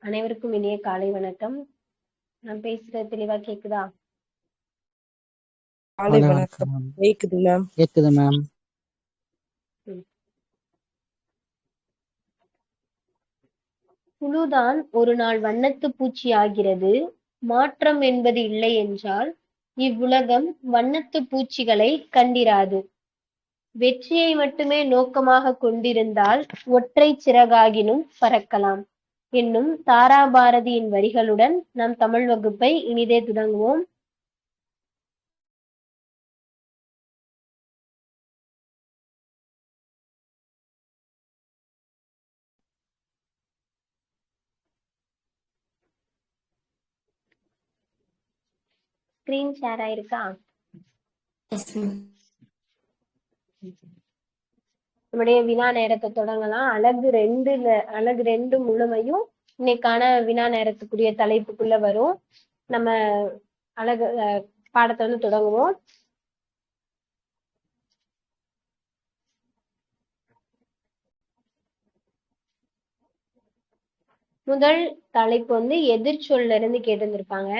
அனைவருக்கும் இனிய காலை வணக்கம். நான் பேசுறது தெளிவா கேக்குதா? காலை வணக்கம். கேக்குது மேம். கேக்குது மேம். புழுதான் ஒரு நாள் வண்ணத்து பூச்சி ஆகிறது. மாற்றம் என்பது இல்லை என்றால் இவ்வுலகம் வண்ணத்து பூச்சிகளை கண்டிராது. வெற்றியை மட்டுமே நோக்கமாக கொண்டிருந்தால் ஒற்றை சிறகாகினும் பறக்கலாம் என்னும் தாராபாரதியின் வரிகளுடன் நம் தமிழ் வகுப்பை இனிதே தொடங்குவோம். ஸ்கிரீன் ஷேர் ஆயிருக்கா? நம்முடைய வினா நேரத்தை தொடங்கலாம். அழகு ரெண்டு முழுமையும் இன்னைக்கான வினா நேரத்துக்குரிய தலைப்புக்குள்ள வரும். நம்ம அழகு பாடத்தை வந்து தொடங்குவோம். முதல் தலைப்பு வந்து எதிர்ச்சொல்ல இருந்து கேட்டிருந்திருப்பாங்க.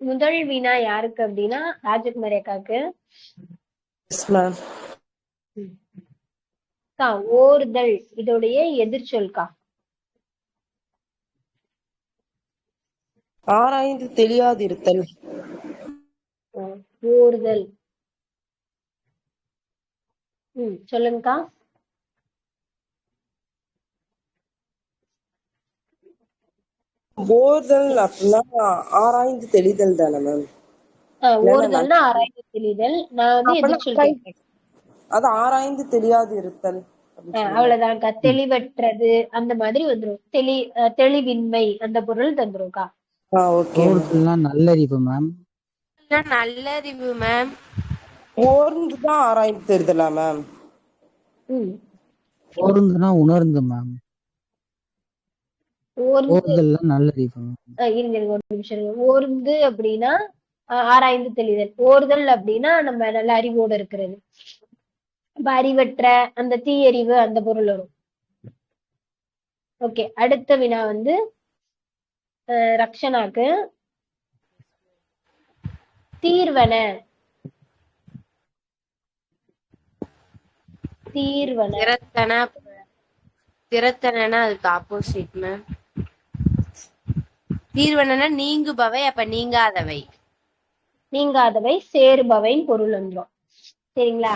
முதல் வினா யாருக்கு அப்படின்னா ராஜகுமாரி அக்காக்கு. ஓர்தல் இதோடைய எதிர்ச்சொல்கா. ஆராய்ந்து தெளியாதிருத்தல். ஓர்தல். சொல்லுங்கக்கா. ஓர்தல் அப்படின்னா ஆராய்ந்து தெளிதல் தானே மேம்? ஓர்தல்னா ஆராய்ந்து தெளிதல். நான் வந்து எதிர்ச்சொல் கேட்கிறேன். அது ஆராய்ந்து தெரியாது இருத்தல். அவ்வளவுதான்க்கா. தெளிவற்றது அந்த மாதிரி வந்துரும். தெளிவின்மை அந்த பொருள் தந்துரும்க்கா. நல்லறிவு மேம். நல்லறிவு மேம். ஓர்ந்துதான் ஆராய்ந்து தெரிதலா மேம்? ஓர்ந்துனா உணர்ந்து மேம். ஓர்தல்ல நல்லறிவு. இருங்க ஒரு நிமிஷம். ஓர்ந்து அப்படின்னா ஆராய்ந்து தெளிதல். ஓர்தல் அப்படின்னா நம்ம நல்ல அறிவோடு இருக்கிறது. அறிவற்ற அந்த தீயறிவு அந்த பொருள் வரும். ஓகே, அடுத்த வினா வந்து ரக்ஷனாக்கு. தீர்வன. திறத்தன அதுக்கு ஆப்போசிட் மேம். தீர்வன நீங்குபவை, அப்ப நீங்காதவை. நீங்காதவை சேருபவைன்னு பொருள் வந்துடும். சரிங்களா?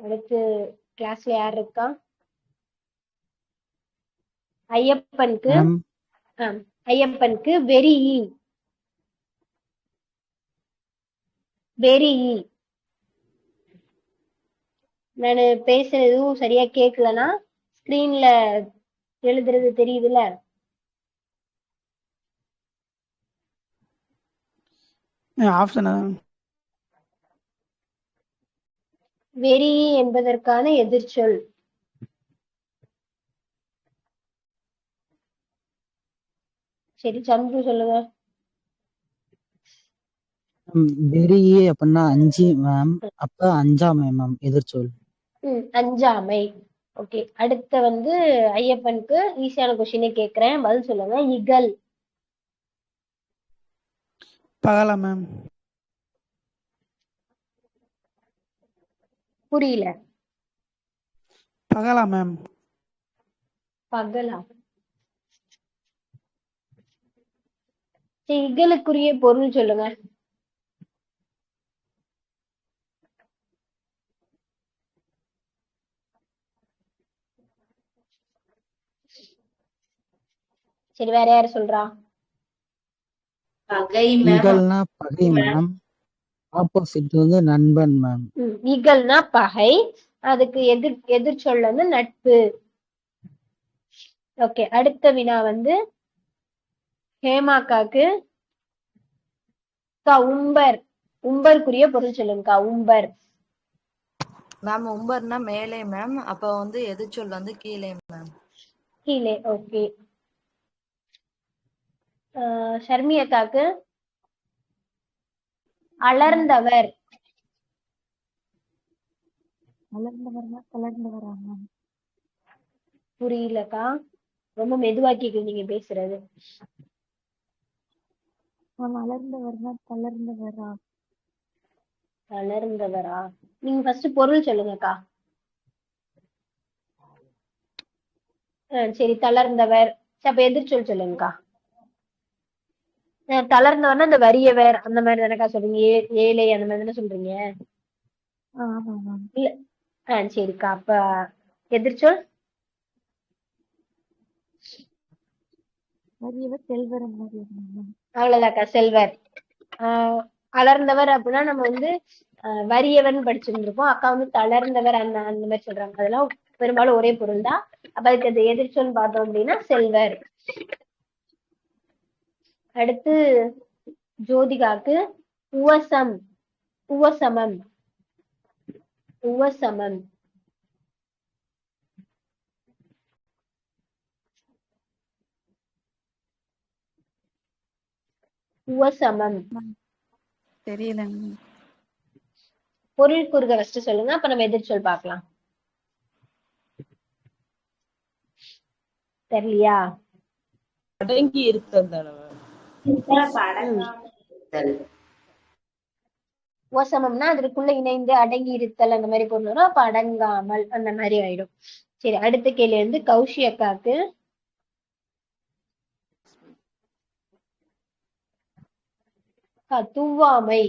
அடுத்து கிளாஸ்ல யார் இருக்கா? ஐயப்பனுக்கு வெரி நானு பேசுறது எதுவும் சரியா கேட்கலன்னா ஸ்கிரீன்ல எழுதுறது தெரியுதுல? வெரி என்பதற்கான எதிர்ச்சொல். சரி, சந்துரு சொல்லுங்க. வெறி அப்படின்னா அஞ்சு மேம். அப்ப அஞ்சாமை மேம் எதிர்ச்சொல். அஞ்சாமை. ஓகே, அடுத்த வந்து ஐயப்பனுக்கு ஈஸியான கொஸ்டினே கேக்குறேன், பதில் சொல்லுங்க. இகல். பகலா மேம். புரியல. பகலா மேம். பகலா. இகலுக்குரிய பொருள் சொல்லுங்க. சரி, வேற யாரு சொல்றா? இகல்னா பகை மேம். ஆப்போசிட் வந்து நண்பன் மேம். இகல்னா பகை, அதுக்கு எதிர்ச்சொல் வந்து நட்பு. ஓகே, அடுத்த வினா வந்து ஹேமாக்காக்கு. உம்பர். உம்பருக்குரிய பொருள் சொல்லுங்கக்கா. உம்பர். மேம் உம்பர்னா மேலே மேம், அப்ப வந்து எதிர்ச்சொல் வந்து கீழே மேம். கீழே. ஓகே. ஷர்மி அக்காக்கு அலர்ந்தவர். வளர்ந்தவர்னா தளர்ந்தவரா மேம்? புரியலக்கா, ரொம்ப மெதுவா கேக்குது நீங்க பேசுறது. மேம் வளர்ந்தவர்னா தளர்ந்தவரா? அலர்ந்தவரா? நீங்க ஃபர்ஸ்ட் பொருள் சொல்லுங்கக்கா. சரி, தளர்ந்தவர். சரி, அப்ப எதிர்ச்சொல் சொல்லுங்கக்கா. தளர்ந்தவர்னா இந்த வறியவர் அந்த மாதிரி தானக்கா சொல்றீங்க? ஏழை அந்த மாதிரி தானே சொல்றீங்க? ஆமா மேம். இல்ல. சரிக்கா, அப்ப எதிர்ச்சொல் வறியவர் செல்வர் அந்த மாதிரி மேம். அவ்வளவுதாக்கா, செல்வர். அலர்ந்தவர் அப்படின்னா நம்ம வந்து வறியவர்னு படிச்சிருந்திருப்போம். அக்கா வந்து தளர்ந்தவர் அந்த அந்த மாதிரி சொல்றாங்க. அதெல்லாம் பெரும்பாலும் ஒரே பொருள் தான். அப்ப அதுக்கு அது எதிர்ச்சொல் பார்த்தோம் அப்படின்னா செல்வர். அடுத்து ஜோதிகாக்கு உவசம். உவசமம். உவசமம். உவசமம். தெரியல மேம். பொருள் கூறுக ஃபர்ஸ்ட் சொல்லுங்க, அப்ப நம்ம எதிர்ச்சொல் பார்க்கலாம். தெரியலையா? அடங்கி இருத்தல் தானே மேம்? உவசமம்னா அதற்குள்ள இணைந்து அடங்கி இருத்தல் அந்த மாதிரி பொருள் வரும். அப்ப அடங்காமல் அந்த மாதிரி ஆயிடும். சரி, அடுத்த கேள்வி வந்து கௌஷி அக்காக்கு துவாமை.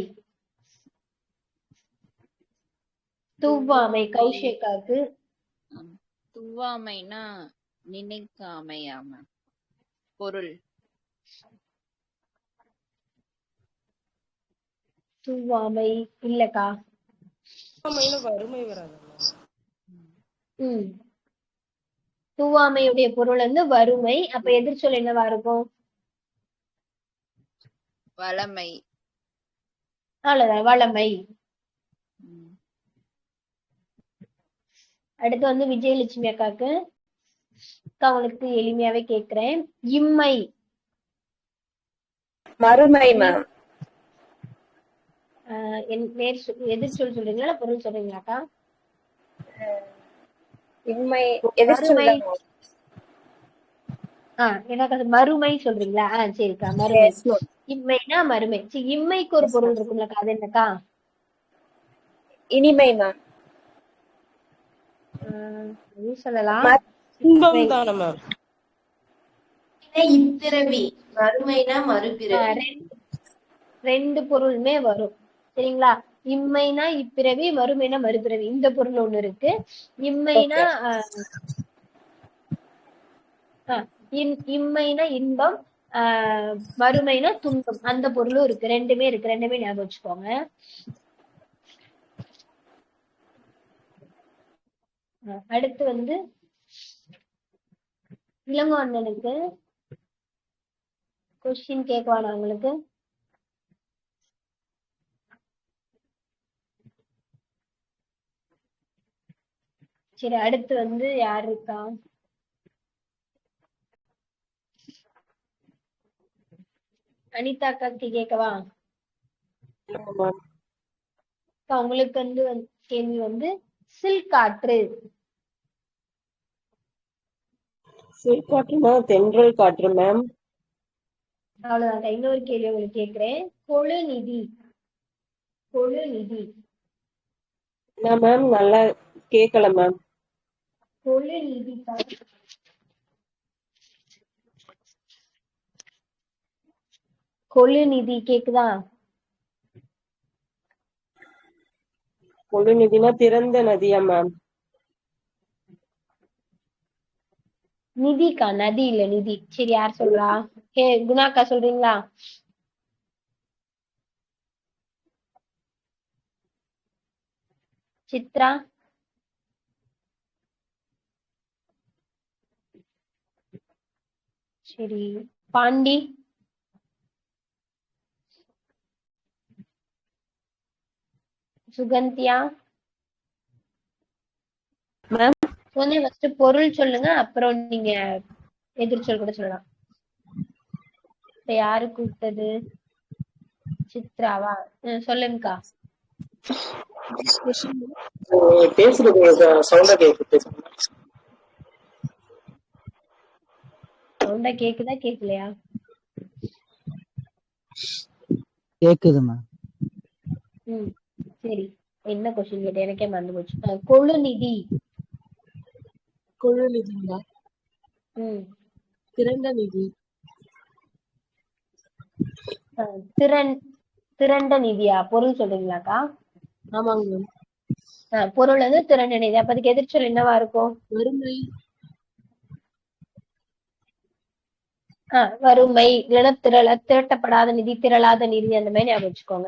துவாமை கௌஷி அக்காக்கு. துவாமைனா நினைக்காமையாம பொருள். துவாமை இல்லக்கா. வறுமை வராது. துவாமையுடைய பொருள் வந்து வறுமை. அப்ப எதிர்ச்சொல் என்னவா இருக்கும்? வளமை. அவ்வளவுதான், வளமை. அடுத்து வந்து விஜயலட்சுமி அக்காக்கு. அவங்களுக்கு எளிமையாவே கேக்குறேன். இம்மை. மறுமை மேம். எதிர்ச்சொல் சொல்றீங்களா பொருள் சொல்றீங்களாக்கா? இம்மை மறுமை. எனக்கு அது மறுமை சொல்றீங்களா? சரிக்கா, மறுமை. இம்மைனா மறுமை. சரி, இம்மைக்கு ஒரு பொருள் இருக்கும்லக்கா, அது என்னக்கா? இனிமை மேம். சொல்லலாம். இப்பிறவி. மறுமைனா மறுபிறவி. ரெண்டு பொருளுமே வரும். சரிங்களா? இம்மைனா இப்பிறவி, மறுமைனா மறுபிறவி. இந்த பொருள் ஒண்ணு இருக்கு. இம்மைனா இம்மைனா இன்பம், மறுமைனா துன்பம். அந்த பொருளும் இருக்கு. ரெண்டுமே இருக்கு. ரெண்டுமே ஞாபகம் வச்சுக்கோங்க. அடுத்து வந்து இளங்கோ அண்ணனுக்கு கொஸ்டின் கேட்கவானா உங்களுக்கு? சரி, அடுத்து வந்து யாரு இருக்கா? அனிதா அக்காக்கு கேட்கவா? உங்களுக்கு வந்து கேள்வி வந்து சில்காற்று. சில்காற்றுனா தென்றல் காற்று மேம். அவ்வளவுதான். இன்னொரு கேள்வி உங்களுக்கு கேக்குறேன். கொழுநிதி. கொழுநிதி. என்ன மேம்? நல்லா கேக்கல மேம். கொழுநிதி. கொழுநிதி கேக்குதா? கொழுநிதினா திறந்த நதியா மேம்? நிதிக்கா, நதி இல்ல, நிதி. சரி, யார் சொல்றா? குணாக்கா சொல்றீங்களா? சித்ரா. சரி, பாண்டி. சுகந்தியா. மேம் வந்து ஃபர்ஸ்ட் பொருள் சொல்லுங்க, அப்புறம் நீங்க எதிர்ச்சொல் கூட சொல்லலாம். இப்ப யாரு கூப்பிட்டது? சித்ராவா? சொல்லுங்கக்கா. பேசுறது சவுண்டா கேக்குது. சவுண்டா கேக்குதா கேக்கலையா? கேக்குது மேம். சரி, என்ன கொஸ்டின் கேட்டேன் எனக்கே மறந்து போச்சு. கொழுநிதி. கொழுநிதிங்களா? திரண்ட நிதி. திரண்ட நிதியா? பொருள் சொல்றீங்களாக்கா? ஆமாங்க மேம். பொருள் வந்து திரண்ட நிதி. அப்ப அதுக்கு எதிர்ச்சொல் என்னவா இருக்கும்? வறுமை. வறுமை இல்லைன்னா திரட்டப்படாத நிதி, திரளாத நிதி, அந்த மாதிரி ஞாபகம் வச்சுக்கோங்க.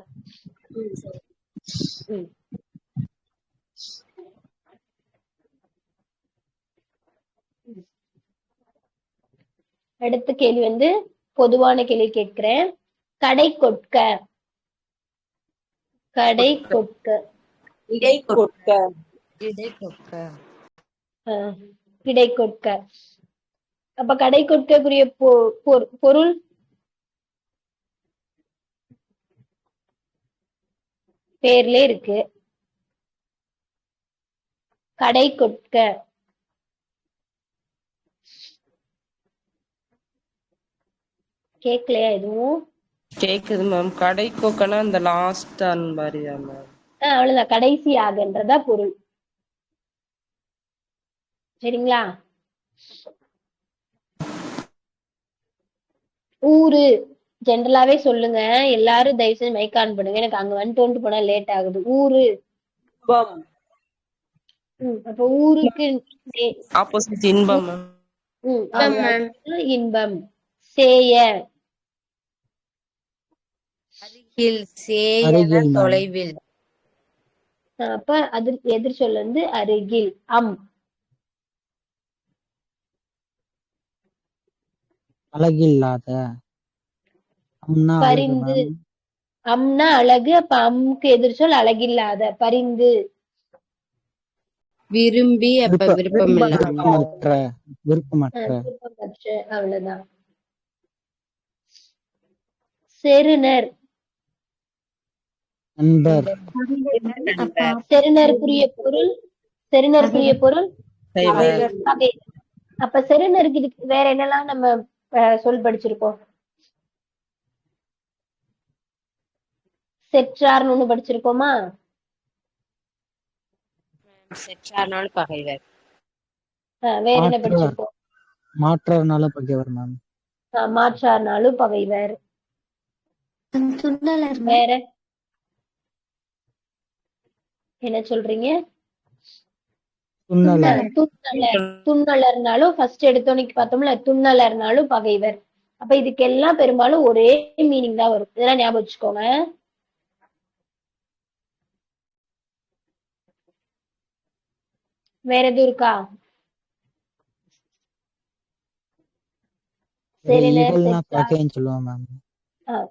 அடுத்த கேள்வி வந்து பொதுவான கேள்வி கேட்கிறேன். கடை கொட்க. கடை கொட்க. இடை கொட்க. இடை கொட்க. இடை கொட்க. அப்ப கடை கொட்கக்குரிய பொருள் பேர்ல இருக்கு. கடை கொட்க. கேக்கலையா எதுவும்? கேக்குது மேம். கடை கொக்கனா இந்த லாஸ்ட் அந்த மாதிரியா மேம்? அவ்வளவுதான், கடைசி ஆகன்றதா பொருள். சரிங்களா? ஊரு ஜென்ரலாவே சொல்லுங்க. எல்லாரும் தயவு செஞ்சு மைக் ஆன் பண்ணுங்க. எனக்கு அங்க வந்துட்டு போனா லேட் ஆகுது. ஊரு. அப்ப ஊருக்கு ஆப்போசிட் இன்பம். இன்பம். சேய. அருகில். சேயன தொலைவில். அப்ப அது எதிர்ச்சொல் வந்து அருகில். அழகில்லாத. பரிந்து. அம்னா அழகு. அப்ப அம்முக்கு எதிர்ச்சொல் அழகில்லாத. பரிந்து. விரும்பி. அப்ப விருப்பமில்லாத. விருப்பமற்ற. அவ்வளவுதான். செருணர். நண்பர். செருணருக்குரிய பொருள். செருணருக்குரிய பொருள் பகைவர். அப்ப செருணருக்கு இதுக்கு வேற என்னெல்லாம் நம்ம சொல் படிச்சிருக்கோம்? செற்றார்னு ஒண்ணு படிச்சிருக்கோமா? செற்றார்னாலும் பகைவர். வேற என்ன படிச்சிருக்கோம்? மாற்றார்னாலும் பகைவர் மேம். மாற்றார்னாலும் பகைவர். வேற என்ன சொல்றீங்க? துண்ணலர்னாலும் ஃபர்ஸ்ட் எடுத்தோன்னைக்கு பார்த்தோம்ல, துண்ணலர்னாலும் பகைவர். அப்ப இதுக்கெல்லாம் பெரும்பாலும் ஒரே மீனிங் தான் வரும். இதெல்லாம் ஞாபகம் வச்சுக்கோங்க. வேற எதுவும் இருக்கா?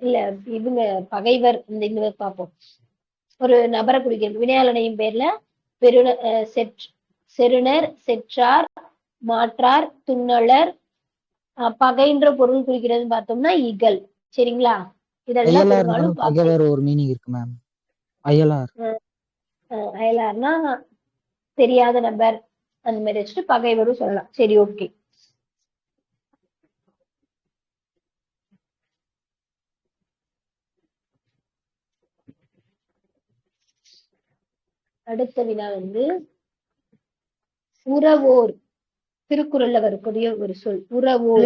இல்ல, இவங்க பகைவர். இந்த பார்ப்போம். ஒரு நபரை குறிக்கிறது. வினையாளனையும் பேர்ல செருணர், செற்றார், மாற்றார், துண்ணலர், பகைன்ற பொருள் குறிக்கிறதுன்னு பார்த்தோம்னா இகல். சரிங்களா? இதெல்லாம் ஒரு மீனிங் இருக்கு மேம். அயலார். அயலார்னா தெரியாத நபர் அந்த மாதிரி வச்சுட்டு பகைவரும் சொல்லலாம். சரி, ஓகே. அடுத்த வினா வந்து உறவோர். திருக்குறள்ல வரக்கூடிய ஒரு சொல் உறவோர்.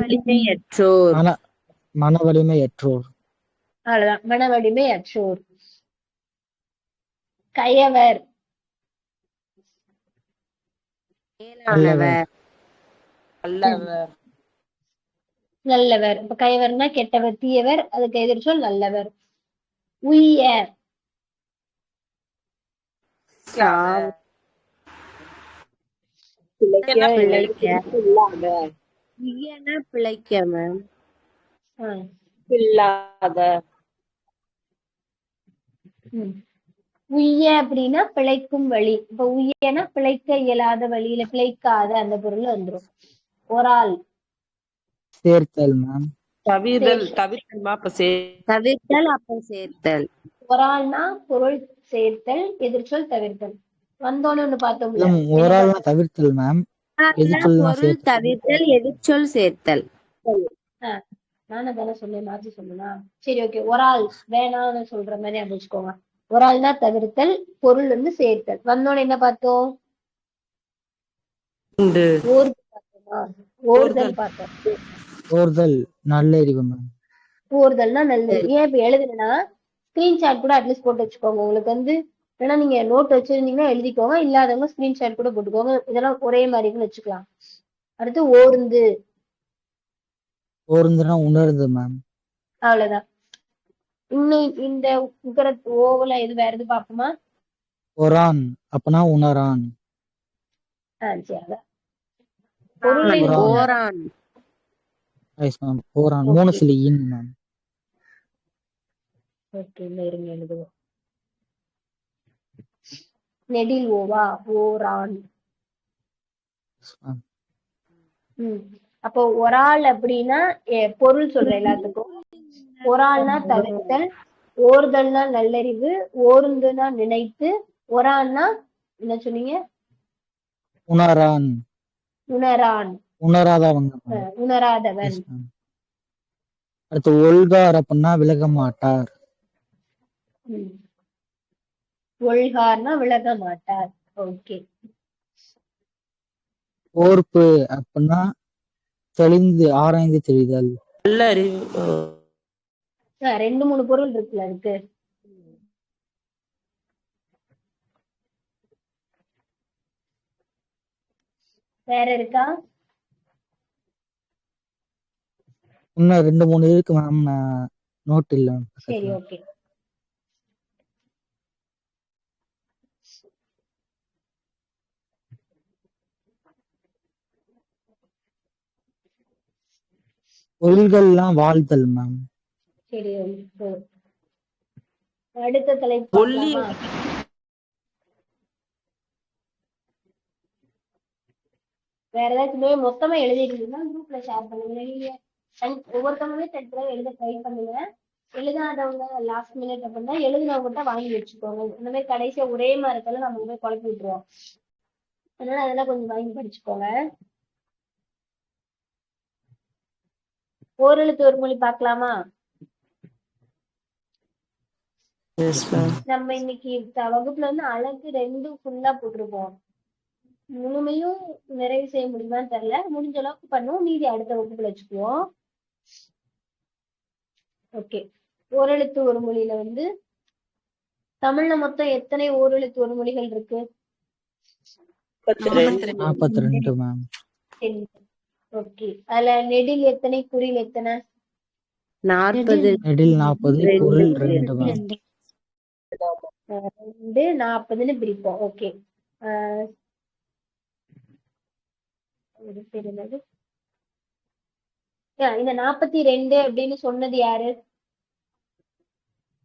மன வலிமையற்றோர். அவ்வளவுதான், மன வலிமையற்றோர். கயவர். நல்லவர். இப்ப கயவர்னா கெட்டவர், தீயவர். அதுக்கு எதிர்ச்சொல் நல்லவர். உய்ய. உய்ய அப்படின்னா பிழைக்கும் வழி. இப்ப உய்யனா பிழைக்க இயலாத வழியில பிழைக்காத அந்த பொருள் வந்துரும். ஒராள் சேர்த்தல் மேம். தவிர்த்தல்மா அப்ப தவிர்த்தல் அப்ப சேர்த்தல். ஒராள்னா பொருள் சேர்த்தல், எதிர்ச்சொல் தவிர்த்தல். வந்தோன்னு ஒண்ணு பார்த்தோம்ல, மேம் என்ன ஒரு ஆள் பார்த்தோம்? தவிர்த்தல் மேம். ஒராள்னா எதிர்ச்சொல் தான் பொருள் சேர்த்தல். தவிர்த்தல் எதிர்ச்சொல் சேர்த்தல். நானும் அதானே சொன்னேன், மாற்றி சொன்னா. சரி ஓகே, ஒராள் வேணாம்னு சொல்ற மாதிரி ஞாபகம் வச்சுக்கோங்க. ஒராள்னா தவிர்த்தல், பொருள் வந்து சேர்த்தல். வந்தோன்னு என்ன பார்த்தோம்? உண்டு. ஓர்தல் பார்த்தோமா? ஓர்தல் பார்த்தோம். ஓர்தல் நல்லறிவு மேம். ஓர்தல்னா நல்லது. ஏன் இப்ப எழுதுனா ஸ்கிரீன்ஷாட் கூட அட்லீஸ்ட் போட்டு வச்சுக்கோங்க. உங்களுக்கு வந்து ஏன்னா நீங்க நோட் வச்சிருந்தீங்கன்னா எழுதிக்கோங்க, இல்லாதவங்க ஸ்கிரீன்ஷாட் கூட போட்டுக்கோங்க. இதெல்லாம் ஒரே மாதிரி வச்சுக்கலாம். அடுத்து ஓர்ந்து, ஓர்ந்துனா உணர்ந்து மேம். அவ்வளவுதான். இன்னும் இந்த உக்கர ஓவல எது வேற எது பார்ப்போமா? ஒரான் அப்பனா உணரான். சரி, அதான் பொருளின் ஓரான். ஓரான். Yes ma'am. ஓரான் 3 சிலி இன் மேம். ஓகே, இல்ல இருங்க எழுதுவோம். நெடில் ஓவா ஓரான். அப்போ ஒராள் அப்படின்னா பொருள் சொல்ற எல்லாத்துக்கும். ஒராள்னா தவிர்த்தல், ஓர்தல்னா நல்லறிவு, ஓர்ந்துனா நினைத்து, ஒரான்னா என்ன சொன்னீங்க? உணரான். உணரான், உணராதவங்க மேம். உணராதவன். Yes ma'am. அடுத்து ஒல்கார் அப்படின்னா விலக மாட்டார். ஒழ்கார்னா விலக மாட்டார். ஓகே. ஓர்ப்பு அப்படின்னா தெளிந்து ஆராய்ந்து தெரிதல். நல்ல அறிவு. 2 3 பொருள் இருக்குல்ல அதுக்கு. வேற இருக்கா? இன்னும் 2 3 இருக்கு மேம். நோட் இல்ல மேம் சரி பக்கத்துல. ஓகே. ஒல்கள்லாம் வாழ்தல் மேம். சரி ஓகே. அடுத்த தலைப்பு ஒல்லி பார்க்கலாமா? வேற ஏதாச்சும் மொத்தமா எழுதிருந்தீங்கன்னா குரூப்ல ஷேர் பண்ணுங்க. நீங்க ஒவ்வொருத்தவங்களுமே தனித்தனியா எழுத ட்ரை பண்ணுங்க. எழுதாதவங்க லாஸ்ட் மினிட் அப்படின்னா எழுதினவங்ககிட்ட வாங்கி வச்சுக்கோங்க. இந்த மாதிரி கடைசியா ஒரே மாதிரி இருக்காலும் நம்ம போய் குழப்பி விட்டுருவோம். அதனால அதெல்லாம் கொஞ்சம் வாங்கி படிச்சுக்கோங்க. ஓரெழுத்து ஒரு மொழி பார்க்கலாமா? நம்ம இன்னைக்கு வகுப்புல வந்து அழகு 2 ஃபுல்லா போட்டிருப்போம். முழுமையும் நிறைவு செய்ய முடியுமான்னு தெரியல. முடிஞ்ச அளவுக்கு பண்ணுவோம், மீதி அடுத்த வகுப்புல வச்சுக்குவோம். ஓகே. ஓரெழுத்து ஒரு மொழியில வந்து தமிழ்ல மொத்தம் எத்தனை ஓரெழுத்து ஒரு மொழிகள் இருக்கு? 42 மேம். ஓகே. அதுல நெடில் எத்தனை, குறில் எத்தனை? 40. நெடில் 40 பொருள் 2 மேம். 2 40ன்னு பிரிப்போம். ஓகே. இந்த 42 அப்படின்னு சொன்னது யாரு?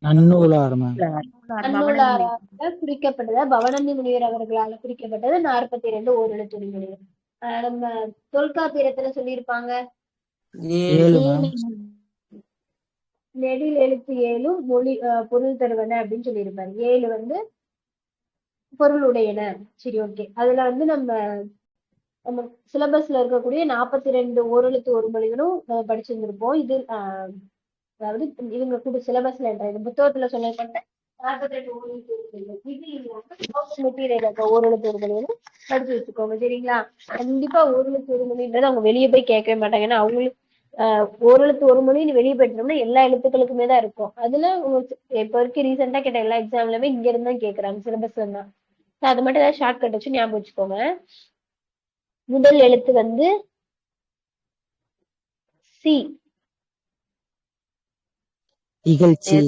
நன்னூலார் மேம். நன்னூலாரால குறிக்கப்பட்டது, பவனந்தி முனிவர் அவர்களால குறிக்கப்பட்டது 42 ஓரெழுத்து மொழிகள். நம்ம தொல்காப்பியத்துல சொல்லியிருப்பாங்க 7 மேம். நெடில் எழுத்து 7 மொழி பொருள் தருவன அப்படின்னு சொல்லியிருப்பாரு. 7 வந்து பொருளுடையன. சரி ஓகே. அதுல வந்து நம்ம சிலபஸ்ல இருக்கக்கூடிய 42 ஓரெழுத்து ஒரு மொழிகளும் படிச்சிருந்திருப்போம். இது அதாவது இவங்க கூட சிலபஸ்ல இந்த புத்தகத்துல சொல்லப்பட்ட 42 ஓரெழுத்து ஒரு மொழிகள். இது இல்லாம மெட்டீரியல் ஓரெழுத்து ஒரு மொழிகளும் படிச்சு வச்சுக்கோங்க. சரிங்களா? கண்டிப்பா ஓரெழுத்து ஒரு மொழின்றது அவங்க வெளியே போய் கேட்கவே மாட்டாங்க. ஏன்னா அவங்களுக்கு ஓரெழுத்து ஒரு மொழின்னு வெளியே போயிட்டோம்னா எல்லா எழுத்துக்களுக்குமே தான் இருக்கும். அதுல இப்ப வரைக்கும் ரீசெண்டா கேட்ட எல்லா எக்ஸாம்லயுமே இங்க இருந்து தான் கேட்கறாங்க, சிலபஸ்ல தான். அது மட்டும் ஏதாவது ஷார்ட் கட் வச்சு ஞாபகம் வச்சுக்கோங்க. முதல் எழுத்து வந்து சி. இகழ்ச்சி.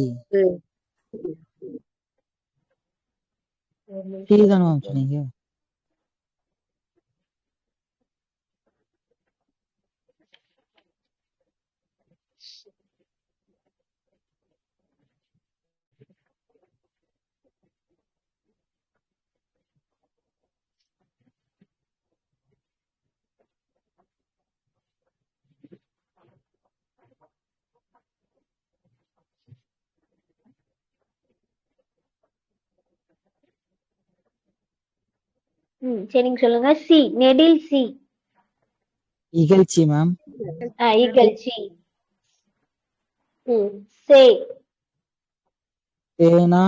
சி தானே மேம் சொன்னீங்க? சரி நீங்க சொல்லுங்க. சி நெடில் சி. இகழ்ச்சி மேம். இகழ்ச்சி. சே. தேனா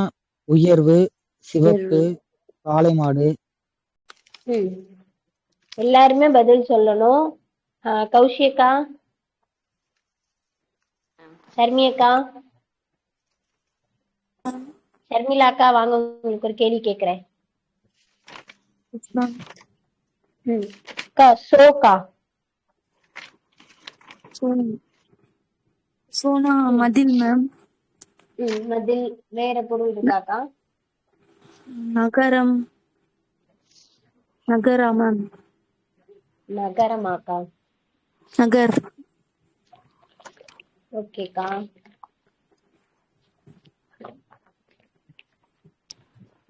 உயர்வு, சிவப்பு, காளை மாடு. எல்லாருமே பதில் சொல்லணும். கௌஷியக்கா, ஷர்மியக்கா, ஷர்மிளாக்கா வாங்க, உங்களுக்கு ஒரு கேள்வி கேக்குறேன். சோகா. சோனா மதில் மேம். மதில் வேற பொருள் இருக்காக்கா? நகரம். நகரா மேம். நகரமாக்கா? நகர். ஓகேக்கா.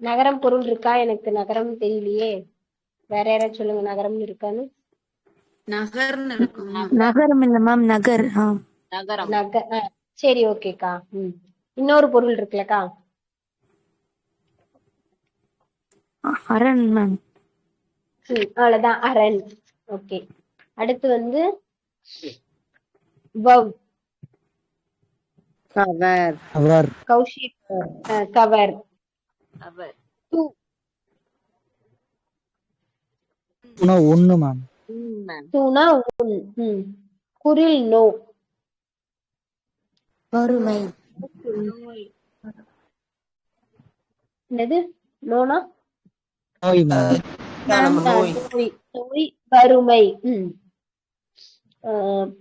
நகரம் பொருள் இருக்கா? எனக்கு நகரம் தெரியலையே. வேற யாராவது சொல்லுங்க, நகரம் இருக்கான்னு. நகர்னு இருக்குமா? நகரம் இல்ல மேம், நகர். நகரம். சரி ஓகேக்கா. இன்னொரு பொருள் இருக்குல்லக்கா? அரண் மேம். அவ்வளவுதான், அரண். ஓகே. அடுத்து வந்து வவ். கவர். கவர். கௌஷிக். கவர். அவர். ஒண்ணு மேம். தூணா குரில் நோ. வறுமை. என்னது நோனா? நோய் மேம். நோய். நோய், வறுமை.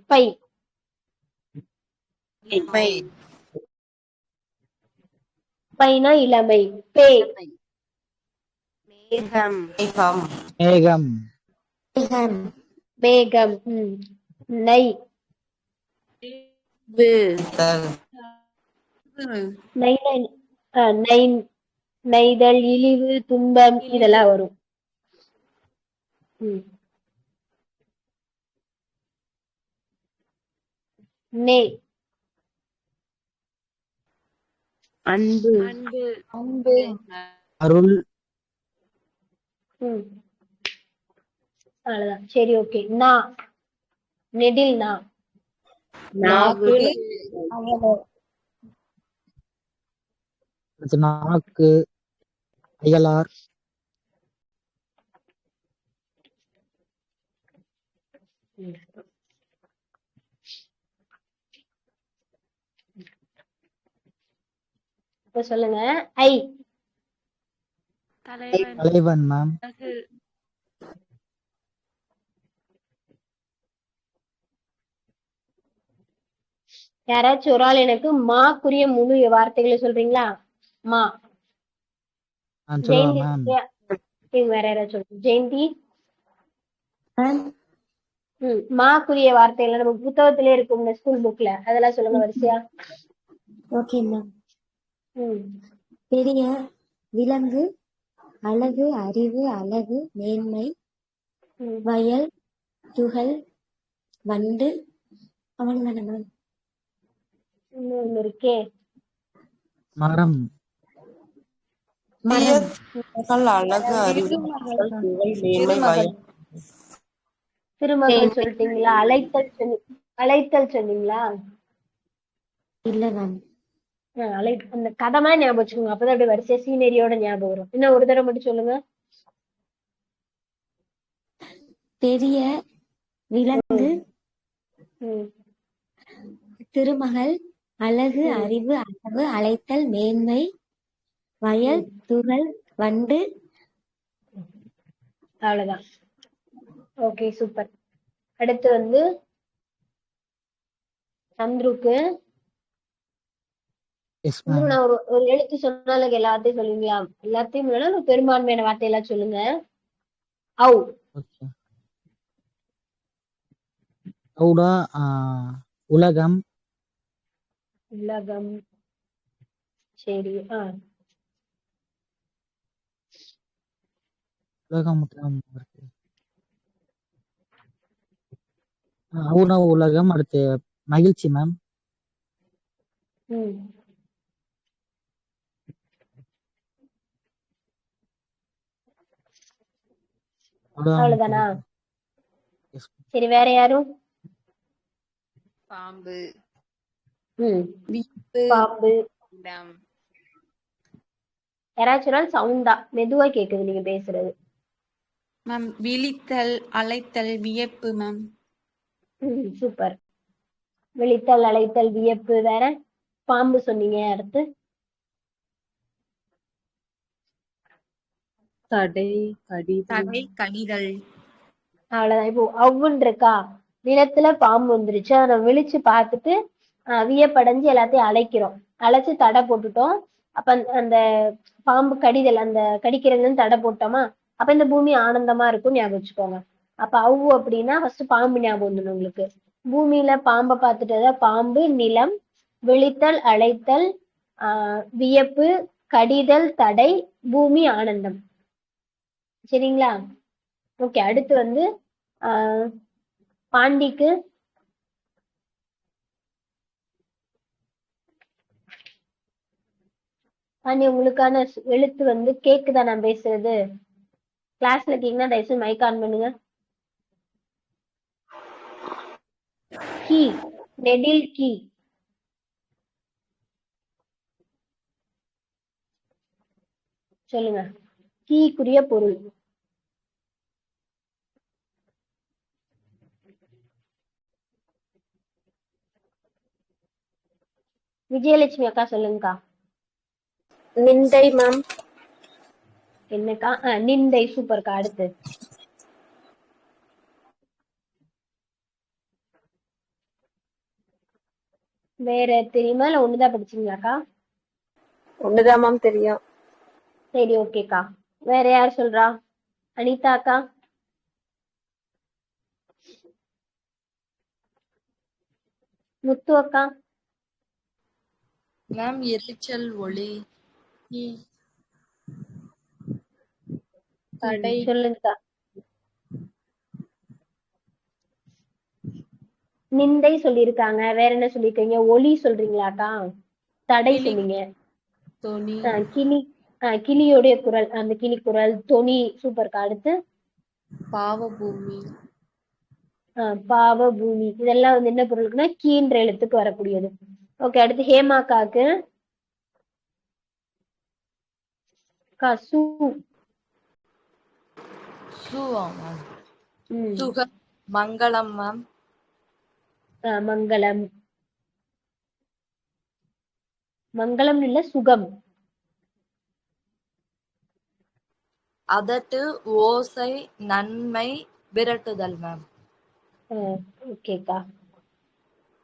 பை. பைனா இளமை. பே. மேகம். மேகம். மேகம். நை. நைதல், இழிவு, துன்பம் இதெல்லாம் வரும். நே. அன்பு. அருள். அவ்வளவுதான். சரி ஓகே. நா நெடில் நா. நாகு. நாக்கு, அயலார். இப்ப சொல்லுங்க. ஐ. தலைவன் மேம். யாராச்சும் ஒரு ஆள் எனக்கு மாக்குரிய முழு வார்த்தைகளை சொல்றீங்களா? மா. சொல்லுவா ஜெயந்தி. மேம். வேற யாராச்சும் சொல்லுங்க. ஜெயந்தி. மாக்குரிய வார்த்தைகள் நம்ம புத்தகத்திலே இருக்கும், ஸ்கூல் புக்ல, அதெல்லாம் சொல்லுங்க வரிசையா. Okay ma'am. ம் பெரிய, விலங்கு, அழகு, அறிவு, அழகு, மேன்மை, வயல், துகள், வண்டு. அவ்வளவுதானே மேம்? இன்னொன்னு இருக்கே. மரம். அழகு, அறிவு, மேன்மை, வயல். திருமகள் சொல்லிட்டீங்களா? அழைத்தல் சொன்னீங்களா? இல்ல மேம். அந்த கதை மாதிரி ஞாபகம் வச்சுக்கோங்க, அப்பதான் அப்படியே வரிசையா சீனரியோட ஞாபகம் வரும். இன்னும் ஒரு தடவை மட்டும் சொல்லுங்க. பெரிய, விலங்கு, திருமகள், அழகு, அறிவு, அளவு, அழைத்தல், மேன்மை, வயல், துகள், வண்டு. அவ்வளவுதான். Okay super. அடுத்து வந்து சந்துருக்கு. நான் ஒரு எழுத்து சொன்னால எல்லாத்தையும் சொல்லுவீங்களா? எல்லாத்தையும் இல்லைன்னா பெரும்பான்மையான வார்த்தையெல்லாம் சொல்லுங்க. ஔ. ஔடா உலகம். உலகம். சரி. உலகம். ஔடா உலகம். அடுத்து மகிழ்ச்சி மேம். அவ்வளவுதானா? Yes. சரி, வேற யாரும்? பாம்பு, ம் விப்பு, பாம்பு. இடம், யாராச்சும் சவுண்டா மெதுவா கேக்குது நீங்க பேசுறது. மேம் விழித்தல், அழைத்தல், வியப்பு மேம். சூப்பர். விழித்தல், அழைத்தல், வியப்பு. வேற? பாம்பு சொன்னீங்க, அடுத்து? தடை கடிதல் தடை, கடிதல். அவ்வளவுதான். இப்போ அவ்வுன்னு இருக்கா, நிலத்துல பாம்பு வந்துருச்சு, அதை விழிச்சு பார்த்துட்டு வியப்படைஞ்சு எல்லாத்தையும் அழைக்கிறோம். அழைச்சு தடை போட்டுட்டோம். அப்ப அந்த பாம்பு கடிதல், அந்த கடிக்கிறதுன்னு தடை போட்டோமா, அப்ப இந்த பூமி ஆனந்தமா இருக்கும், ஞாபகம் வச்சுக்கோங்க. அப்ப அவ்வு அப்படின்னா ஃபர்ஸ்ட் பாம்பு ஞாபகம் வந்துடும் உங்களுக்கு. பூமியில பாம்பை பார்த்துட்டு பாம்பு, நிலம், விழித்தல், அழைத்தல், வியப்பு, கடிதல், தடை, பூமி, ஆனந்தம். சரிங்களா? ஓகே, அடுத்து வந்து பாண்டிக்கு. பாண்டி, உங்களுக்கான எழுத்து வந்து கேக்குதா நான் பேசுறது? கிளாஸ்ல இருக்கீங்கன்னா தயவுசெய்து மைக் ஆன் பண்ணுங்க. கீ, நெடில் கீ. சொல்லுங்க, கீக்குரிய பொருள். விஜயலட்சுமி அக்கா சொல்லுங்கக்கா. நிந்தை மேம். என்னக்கா? நிந்தை. சூப்பர்க்கா. அடுத்து? வேற தெரியுமா இல்ல ஒண்ணுதான் படிச்சீங்களாக்கா? ஒண்ணுதான் மேம் தெரியும். சரி, ஓகேக்கா. வேற யார் சொல்றா? அனிதா அக்கா. முத்து அக்கா. மேம் எரிச்சல், ஒளி, தடை, சொல்லுங்கக்கா. நிந்தை சொல்லியிருக்காங்க. வேற என்ன சொல்லிருக்கீங்க? ஒலி சொல்றீங்களாக்கா? தடை கிளி, சொன்னீங்க. தொனி, கிளி. கிளியோடைய குரல், அந்த கிளி குரல், தொனி. சூப்பர்க்கா. அடுத்து? பாவபூமி, பாவ, பூமி. இதெல்லாம் வந்து என்ன பொருளுக்குன்னா கீன்ற எழுத்துக்கு வரக்கூடியது. ஓகே, அடுத்து ஹேமாக்காக்கு. சு. சுவா மேம். ம். சுகம், மங்களம் மேம். மங்களம். மங்களம் இல்ல, சுகம். அதட்டு, ஓசை, நன்மை, விரட்டுதல் மேம். ஓகேக்கா.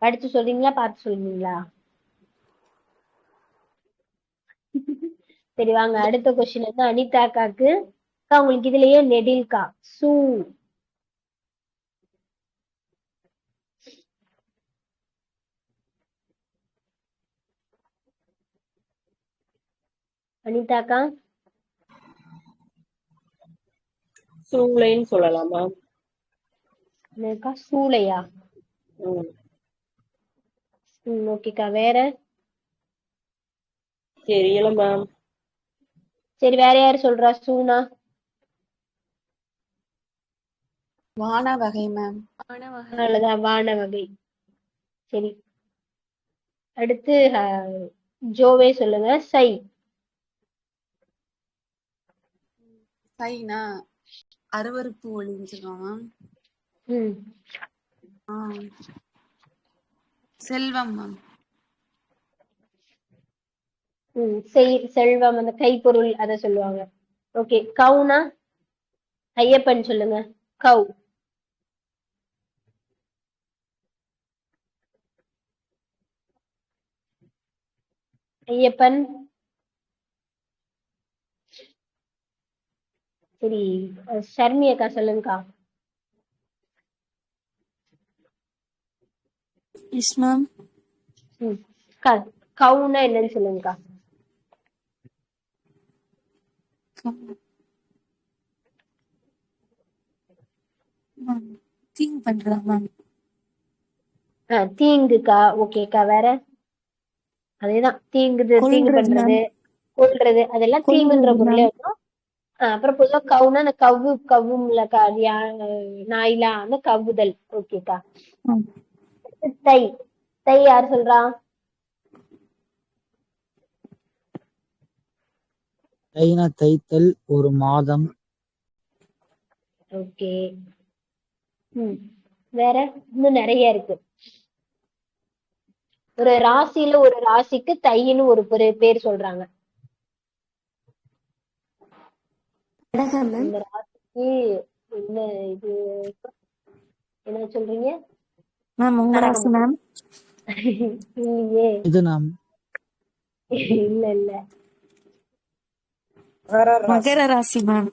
படிச்சு சொல்றீங்களா, பார்த்து சொல்றீங்களா? சரி, வாங்க. அடுத்த கொஸ்டின் வந்து அனிதா அக்காக்கு. அக்கா, உங்களுக்கு இதுலயே நெடில்கா. சு. அனிதா அக்கா. சூளைன்னு சொல்லலாமா? என்னக்கா? சூளையா? ஓகேக்கா. வேற? தெரியல மேம். சரி, வேற யாரு சொல்றா? சூனா. வான வகை மேம். அவ்வளவுதான், வான வகை. சரி, அடுத்து ஜோவே சொல்லுங்க. சை. சைனா அருவருப்பு ஒளின்னு சொல்லுவாங்க மேம். செல்வம் மேம். செல்வம், அந்த கைப்பொருள், அத சொல்லுவாங்க. ஓகே, கவுனா? ஐயப்பன் சொல்லுங்க. கவ். ஐயப்பன். சரி, ஷர்மி அக்கா சொல்லுங்கக்கா. Yes ma'am. கவுனா என்னன்னு சொல்லுங்கக்கா. திங்க் பண்றதா மேம்? தீங்குக்கா. ஓகேக்கா. வேற? அதேதான், தீங்கு கொல்றது பண்றது, மேம். கொல்றது, அதெல்லாம் தீங்குன்ற கொல்றது பொருளே மேம். வரும். அப்புறம் பொதுவா கவுனா அந்த கவ்வும்ல நாயிலா அந்த கவ்வுதல். ஓகேக்கா. ம். தை தை யார் சொல்றா? தைனா தைத்தல், ஒரு மாதம். ஓகே. வேற இன்னும் நிறைய இருக்கு. ஒரு ராசியில ஒரு ராசிக்கு தைன்னு ஒரு பேர் சொல்றாங்க. கடகம் மேம். இந்த ராசிக்கு என்ன இது என்ன சொல்றீங்க? மேம் உங்க ராசி மேம். இல்லையே. இது நாம் இல்ல இல்ல. மகர ராசி மேம்.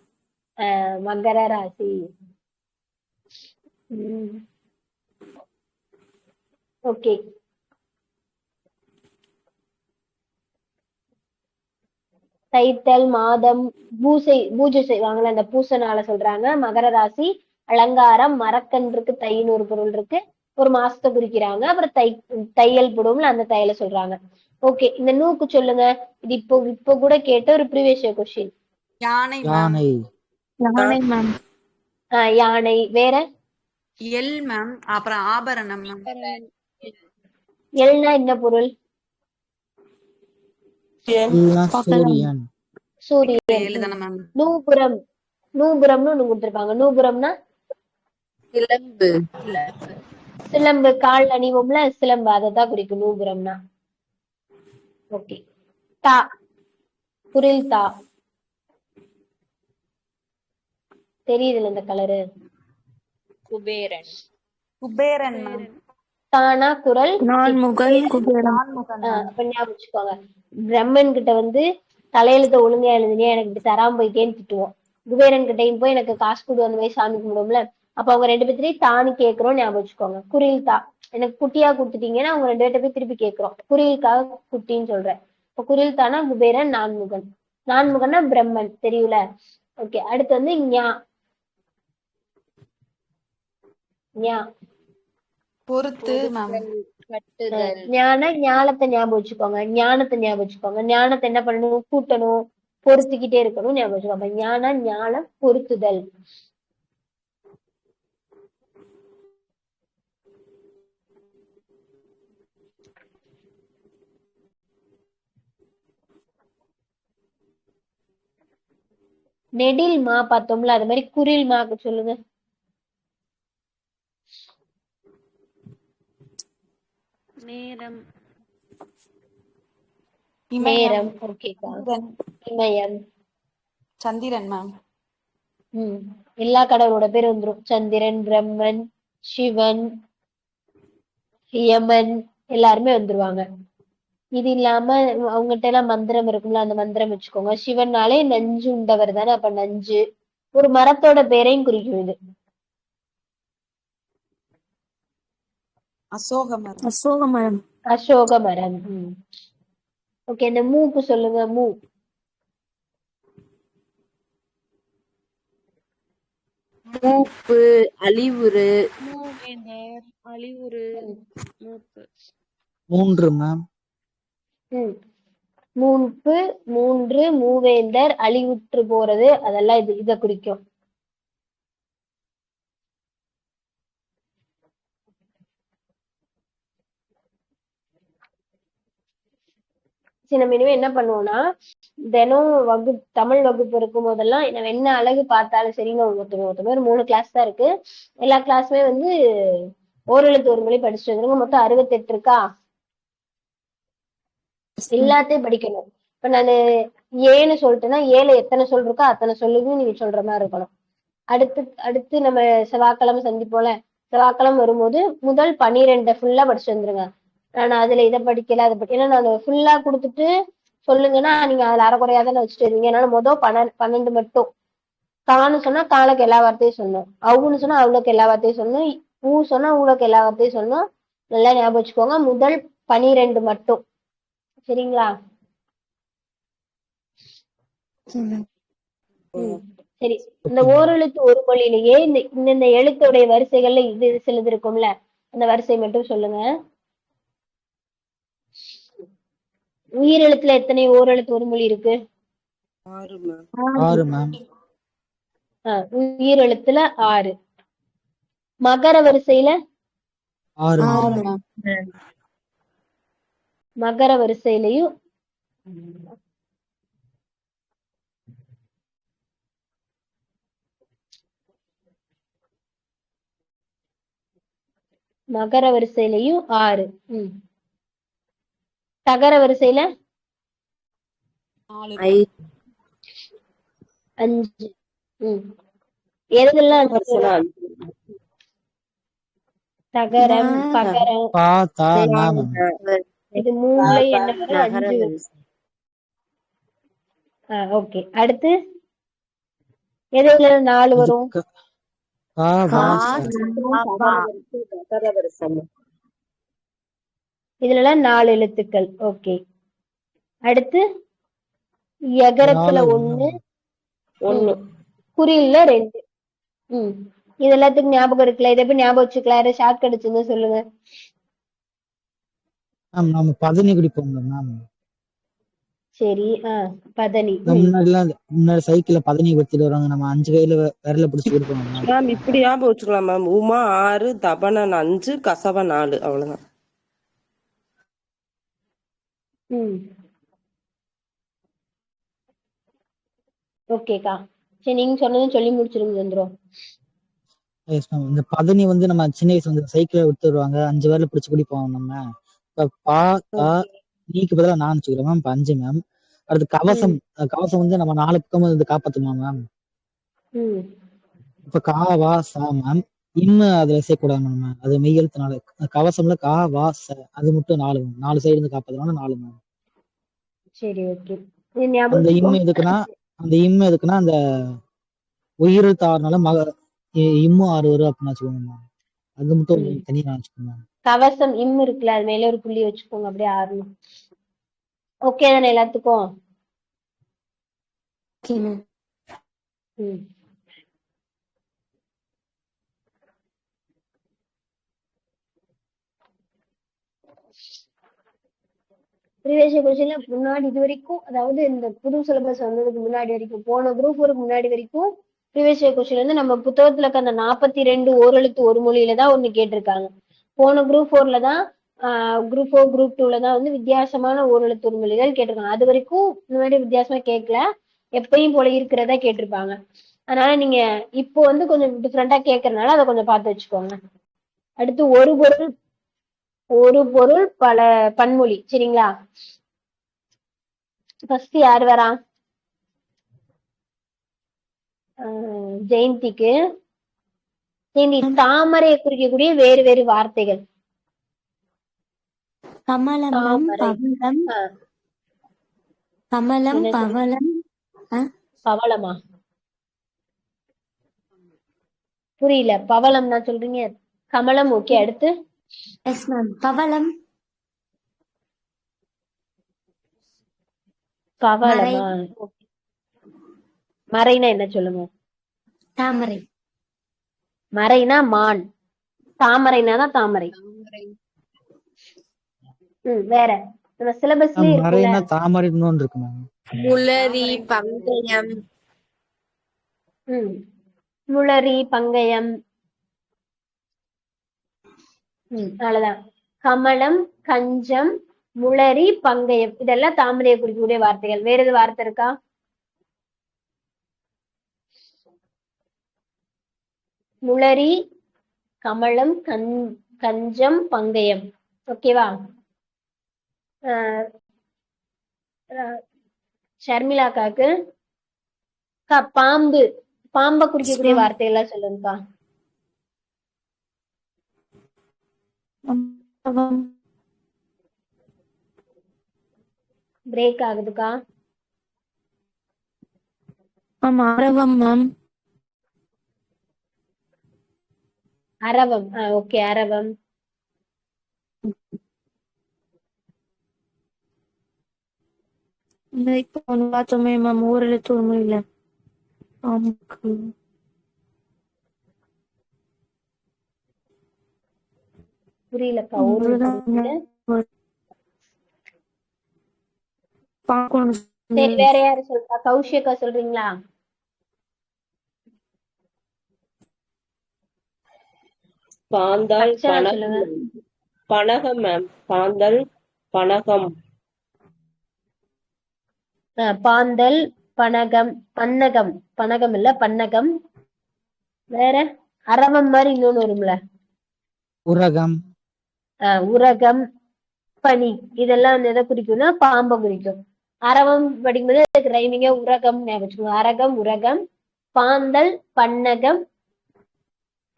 மகர ராசி. ஓகே. தைத்தல் மாதம் பூஜை செய்வாங்கல்ல, அந்த பூச நாள சொல்றாங்க. மகர ராசி. அலங்காரம் மரக்கன்றுக்கு தைன்னு ஒரு பொருள் இருக்கு. ஒரு மாசத்தை குறிக்கிறாங்க. அப்புறம் தையல் போடுவோம்ல, அந்த தையல சொல்றாங்க. ஓகே. இந்த நூக்கு சொல்லுங்க. இது இப்போ கூட கேட்ட ஒரு ப்ரீவியஸ் கொஸ்டின். யானை மேம். யானை. யானை மேம். யானை. வேற? L ma'am. அப்புறம் ஆபரணம் மேம். எல்னா என்ன பொருள்? சூரியன். சூரியன். எழுதணும் மேம். நூபுரம்னு ஒண்ணு கொடுத்திருப்பாங்க. நூபுரம்னா சிலம்பு. சிலம்பு. கால் அணிவோம்ல சிலம்பு, அதத்தான் குறிக்கும் நூபுரம்னா. ஓகே. தா குரில் தா. தெரியுதுல இந்த கலரு? குபேரன். குபேரன் மேம். தானா குரல். நான்முகன் குபேரன். அப்ப ஞாபகம் வச்சுக்கோங்க. பிரம்மன் கிட்ட வந்து தலையெழுத்த ஒழுங்கா எழுதுனியா எனக்கு இப்படி தராம போயிட்டேன்னு திட்டுவோம். குபேரன் கிட்டையும் போய் எனக்கு காசு கொடு அந்த மாதிரி சாமி கும்பிடுவோம்ல. அப்ப அவங்க ரெண்டு பேர்த்தையும் தானு கேட்கிறோம், ஞாபகம் வச்சுக்கோங்க. குரில் தா. எனக்கு குட்டியா கொடுத்துட்டீங்கன்னா அவங்க ரெண்டு பேர்ட்ட போய் திருப்பி கேட்கிறோம். குரிலுக்காக குட்டின்னு சொல்றேன். இப்ப குரில் தானா குபேரன். நான்முகன். நான்முகன்னா பிரம்மன். தெரியுல? ஓகே. அடுத்து வந்து ஞா. பொறுத்து மேம். கட்டுதல். ஞானத்தை ஞாபகம் வச்சுக்கோங்க. ஞானத்தை என்ன பண்ணணும்? கூட்டணும், பொறுத்துக்கிட்டே இருக்கணும், ஞாபகம் வச்சுக்கோங்க. ஞானம் பொருத்துதல். நெடில் மா பார்த்தோம்ல, அது மாதிரி குரில் மாக்கு சொல்லுங்க. நேரம். நேரம். ஓகேக்கா. இமயம். சந்திரன் மேம். எல்லா கடவுளோட பேர் வந்துரும். சந்திரன், பிரம்மன், சிவன், யமன் எல்லாருமே வந்துருவாங்க. இது இல்லாம அவங்ககிட்ட எல்லாம் மந்திரம் இருக்கும்ல, அந்த மந்திரம் வச்சுக்கோங்க. சிவன்னாலே நஞ்சு உண்டவர் தானே, அப்ப நஞ்சு. ஒரு மரத்தோட பேரையும் குறிக்கும் இது. அசோகமரம். அசோக மரம். ஓகே. இந்த மூக்கு சொல்லுங்க. மூப்பு. அழிவுறு. அழிவுறு. மூப்பு. மூன்று மேம். மூப்பு, மூன்று, மூவேந்தர், அழிவுற்று போறது, அதெல்லாம் இத குறிக்கும். சரி, நம்ம இனிமே என்ன பண்ணுவோம்னா, தினம் தமிழ் வகுப்பு இருக்கும் போதெல்லாம் நம்ம என்ன அழகு பார்த்தாலும் சரிங்க, ஒருத்தவங்க ஒரு 3 கிளாஸ் தான் இருக்கு. எல்லா கிளாஸுமே வந்து ஓரெழுத்து ஒரு மொழி படிச்சுட்டு வந்துருங்க. மொத்தம் 68 இருக்கா? எல்லாத்தையும் படிக்கணும். இப்ப நான் ஏன்னு சொல்லிட்டேன்னா ஏல எத்தனை சொல் இருக்கோ அத்தனை சொல்லுங்க நீங்க சொல்ற மாதிரி இருக்கணும். அடுத்து நம்ம செவ்வாய்க்கிழமை சந்திப்போல, செவ்வாய்க்கிழமை வரும்போது முதல் 12 ஃபுல்லா படிச்சு வந்துருங்க. நான் அதுல இதை படிக்கல அதை ஏன்னா நான் ஃபுல்லா கொடுத்துட்டு சொல்லுங்கன்னா நீங்க அதுல அரைக்குறையா தானே வச்சுட்டு வருவீங்க. அதனால 12 மட்டும். கான்னு சொன்னா காலுக்கு எல்லா வார்த்தையும் சொல்லணும். அவுன்னு சொன்னா அவ்வளோக்கு எல்லா வார்த்தையும் சொல்லணும். ஊ சொன்னா ஊழக்கு எல்லா வார்த்தையும் சொல்லணும். நல்லா ஞாபகம் வச்சுக்கோங்க. முதல் 12 மட்டும். சரிங்களா? சரி. இந்த ஓரெழுத்து ஒரு மொழியிலேயே இந்த எழுத்துடைய வரிசைகள்ல இது சிலது இருக்கும்ல, அந்த வரிசை மட்டும் சொல்லுங்க. உயிரெழுத்துல எத்தனை ஓரெழுத்து ஒரு மொழி இருக்கு? 6 மேம். உயிரெழுத்துல 6. மகர வரிசையில 6 6 மேம். மேம். மகர வரிசையிலையும் மகர வரிசையிலையும் 6. தகர வரிசையில 4 5. எதுலாம் தகரம் பகரம் பா தா நா மேம். இது 3ல என்ன வரும்? 5 வரும். ஓகே. அடுத்து எதுல 4 வரும்? கா வா ச. இதுல 4 எழுத்துக்கள். ஓகே. அடுத்து எகரத்துல 1, குறியில 2. இது எல்லாத்துக்கும் ஞாபகம் இருக்குல்ல? இதை எப்படி ஞாபகம் வச்சுக்கலாம்? ஷார்ட் கிடைச்சுன்னு சொல்லுங்க. மேம் நம்ம பதனி குடிப்போம்ல மேம். சரி. பதனி. முன்னாடி சைக்கிள்ல பதனி கொடுத்துட்டு வருவாங்க, நம்ம 5 கையில விரல பிடிச்சு கொடுப்போம் மேம். இப்படி ஞாபகம் வச்சுக்கலாம் மேம். உமா 6, தபனன் 5, கசவன் 4. அவ்வளவுதான். ஓகேக்கா. சரி, நீங்க சொன்னதும் சொல்லி முடிச்சிருங்க சந்திரம். இந்த பதனி நம்ம சின்ன வயசுல சைக்கிள விட்டு வருவாங்க, 5 விரல பிடிச்சு குடிப்போம் நம்ம. இப்ப பா தா நீக்கு பதிலா நான் வச்சுக்கிறோம் மேம். இப்ப 5 மேம். அடுத்து கவசம். கவசம் நம்ம 4 பக்கமும் காப்பாத்துமா மேம். இப்ப கா வா சா மேம். அதுல சேர்க்கக்கூடாது மேம், அது மெய் எழுத்துனால. கவசம்ல கா வா ச அது மட்டும் 4 மேம். 4 சைடு இருந்து காப்பாத்துறோம்னா 4 மேம். சரி, ஓகே. அந்த எதுக்குன்னா அந்த உயிரெழுத்து 6னால இம்மு 6 வரும் அப்படின்னு வச்சுக்கோங்க மேம். அது மட்டும் தனியா வச்சுக்கோங்க. கவசம் இருக்குல்ல, அது மேல ஒரு புள்ளி வச்சுக்கோங்க, அப்படியே 6. ஓகே தானே எல்லாத்துக்கும்? ப்ரீவியஸ் கொஸ்டின்ல முன்னாடி இது வரைக்கும், அதாவது இந்த புது சிலபஸ் வந்ததுக்கு முன்னாடி வரைக்கும், போன குரூப் ஒரு முன்னாடி வரைக்கும் ப்ரீவியஸ் கொஸ்டின் நம்ம புத்தகத்துல இருக்க அந்த 42 ஓரெழுத்து ஒரு மொழியில தான் ஒண்ணு கேட்டிருக்காங்க. போன குரூப் 4ல தான் குரூப் 4 குரூப் 2ல தான் வித்தியாசமான ஓரெழுத்து ஒரு மொழிகள் கேட்டிருக்காங்க. அது வரைக்கும் முன்னாடி வித்தியாசமா கேட்கல, எப்பயும் போல இருக்கிறதா கேட்டிருப்பாங்க. அதனால நீங்க இப்போ கொஞ்சம் டிஃப்ரெண்டா கேட்கறதுனால அதை கொஞ்சம் பார்த்து வச்சுக்கோங்க. அடுத்து ஒரு பொருள் பல பன்மொழி. சரிங்களா? ஃபர்ஸ்ட் யார் வரா? ஜெயந்திக்கு. ஜெயந்தி, தாமரையை குறிக்கக்கூடிய வேறு வேறு வார்த்தைகள். கமலம், பவளம், கமலம், பவளம். பவளமா? புரியல. பவளம் தான் சொல்றீங்க. கமலம் ஓகே. அடுத்து? Yes ma'am. பவளம். பவளமா? மறைனா என்ன சொல்லுங்க? தாமரை. மறைனா மான், தாமரைனா தான் தாமரை. வேற நம்ம சிலபஸ்லயே இருக்குல்ல, தாமரை இன்னொன்று இருக்கு மேம். முளரி, பங்கயம். முளரி, பங்கயம். அவ்வளவுதான். கமலம், கஞ்சம், முளரி, பங்கயம், இதெல்லாம் தாமரையை குறிக்கக்கூடிய வார்த்தைகள். வேற எது வார்த்தை இருக்கா? முளரி, கமலம், கஞ்சம், பங்கயம். ஓகேவா? ஷர்மிளாக்காக்கு பாம்பு, பாம்பை குறிக்கக்கூடிய வார்த்தைகள்லாம் சொல்லுங்கக்கா. பிரேக் ஆகுதுக்கா. அரவம் மேம். அரவம். ஓகே. அரவம். இப்போ பார்த்தோமே மேம், ஓரெழுத்து ஒரு மொழியில. புரியலக்கா. சரி, வேற யாரு சொல்றா? கௌஷியக்கா சொல்றீங்களா? பாந்தாள் அக்ஷரா சொல்லுங்க. பனகம் மேம். பாந்தல் பனகம். பாந்தல் பனகம் பன்னகம். பனகம் இல்ல பன்னகம். வேற அரவம் மாதிரி இன்னொன்னு வரும்ல. உரகம். உரகம் பனி. இதெல்லாம் வந்து எதை குறிக்கும்னா பாம்பை குறிக்கும். அரவம் படிக்கும்போது அதுக்கு ரைமிங்க உரகம் ஞாபகம். அரகம் உரகம் பாந்தல் பன்னகம்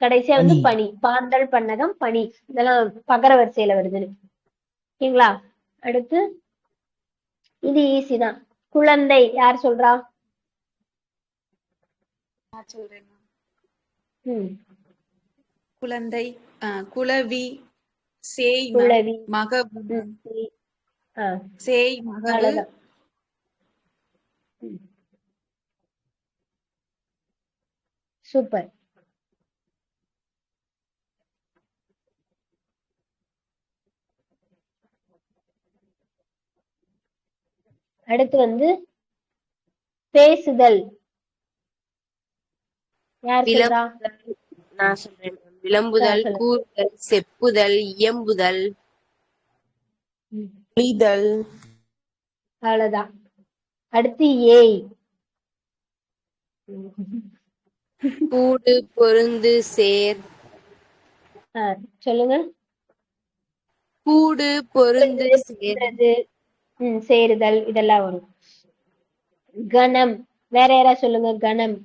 கடைசியா வந்து பனி. பாந்தல் பன்னகம் பனி இதெல்லாம் பகர வரிசையில வருதுன்னு. ஓகேங்களா? அடுத்து இது ஈஸி தான். குழந்தை யார் சொல்றா? நான் சொல்றேன். குழந்தை, குளவி, சேய் குளவி, மகவு, சேய் மகவு, சூப்பர். அடுத்து வந்து பேசுதல் யார் சொல்றா? நான் சொல்றேன். விளம்புதல், கூறுதல், செப்புதல், இயம்புதல், மொழிதல். அவ்வளவுதான். அடுத்து ஏய். கூடு, பொருந்து, சேர். சொல்லுங்க. கூடு, பொருந்து, சேர்றது, சேருதல் இதெல்லாம் வரும். கணம் வேற யாரா சொல்லுங்க. கணம்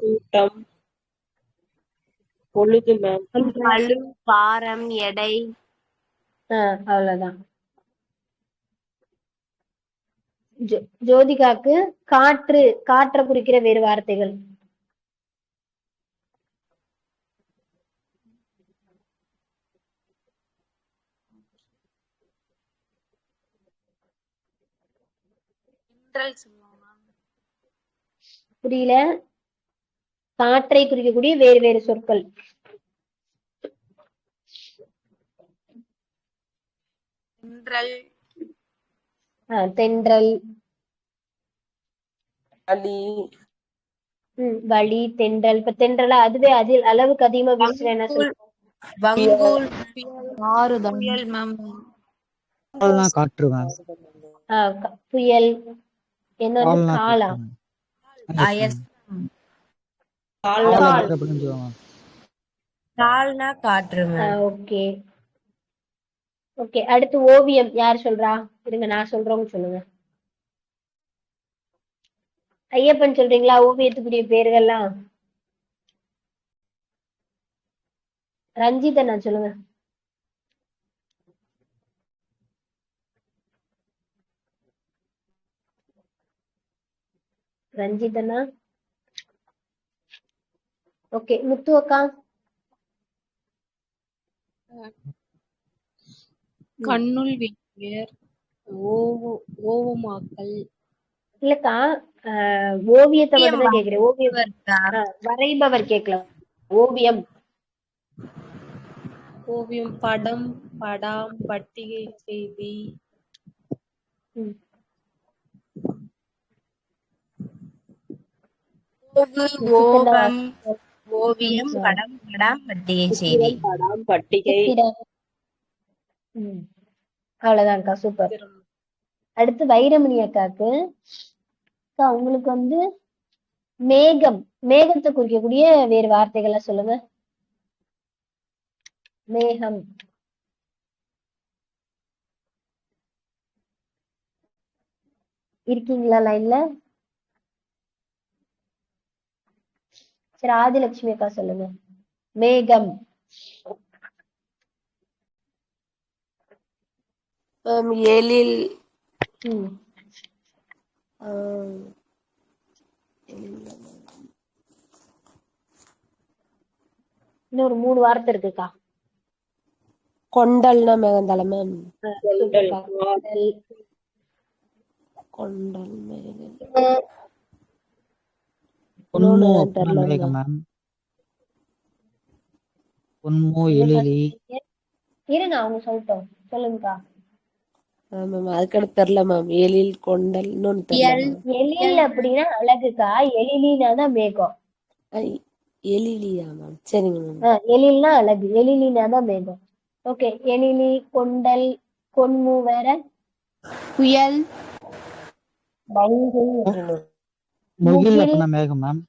கூட்டம். பொழுது மேம். பளு, பாரம், எடை. அவ்வளவுதான். ஜோதிகாக்கு காற்று. காற்றை குறிக்கிற வேறு வார்த்தைகள். புரியல. காற்றை குறிக்கக்கூடிய வேறு வேறு சொற்கள். தென்றல், வழி, தென்றல். இப்ப தென்றலா அதுவே அதில் அளவுக்கு அதிகமா வீசுற என்ன சொல்லுவோம்? காற்று. புயல். என்ன காலா? காற்று. Okay okay. அடுத்து ஓவியம் யார் சொல்றா? இருங்க நான் சொல்றோங்க சொல்லுங்க. ஐயப்பன் சொல்றீங்களா? ஓவியத்துக்குரிய பேர்கள்லாம். ரஞ்சிதா நான் சொல்லுங்க. ரஞ்சிதனா. ஓகே. முத்து அக்கா. கண்ணுள் வெற்றியர், ஓவமாக்கல். இல்லக்கா ஓவியத்தை மட்டும் தான் கேக்குறேன். ஓவியம் வரைபவர் கேட்கலாம். ஓவியம். ஓவியம் படம், படாம், பட்டிகை செய்தி. ஓவம், ஓவியம், படம், படாம், பட்டிகை செய்தி. படம், பட்டிகை. அவ்வளவுதான்க்கா. சூப்பர். அடுத்து வைரமணி அக்காக்கு. உங்களுக்கு வந்து மேகம். மேகத்தை குறிக்கக்கூடிய வேறு வார்த்தைகளை சொல்லுங்க. மேகம். இருக்கீங்களா லைன்ல? சரி ஆதிலட்சுமி அக்கா சொல்லுங்க. மேகம். எழில். இன்னொரு 3 வார்த்தை இருக்குக்கா. கொண்டல்னா மேகந்தாள மேம். கொண்டல் இருங்க அவங்க சொல்லிட்டோம். சொல்லுங்கக்கா. அதுக்கடுத்து தெரியல மேம். எழில், கொண்டல். இன்னொன்னு எழில் அப்படின்னா அழகுக்கா. எழிலினாதான் மேகம். எழிலியா மேம்? சரிங்க மேம். எழில்னா அழகு, எழிலினா தான் மேகம். ஓகே, எழிலி, கொண்டல், கொன்மு, வேற புயல், மங்கை, முகில் முகில், அப்படின்னா மேகம் மேம்.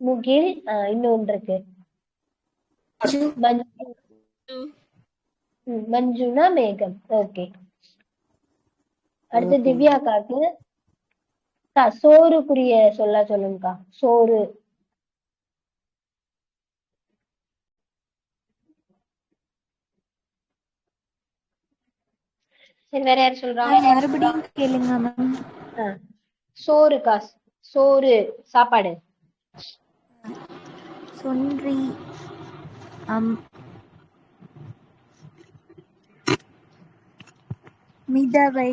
முகில். இன்னொன்று இருக்கு, மஞ்சு. மஞ்சுனா மேகம். ஓகே, அடுத்து திவ்யாக்காக்கு சோறுக்குரிய சொல்ல சொல்லுங்கக்கா. சோறு. சரி, வேற யார் சொல்றா? மறுபடியும் கேளுங்க மேம். சோறுக்கா, சோறு, சாப்பாடு. சொன்றி, மிதவை,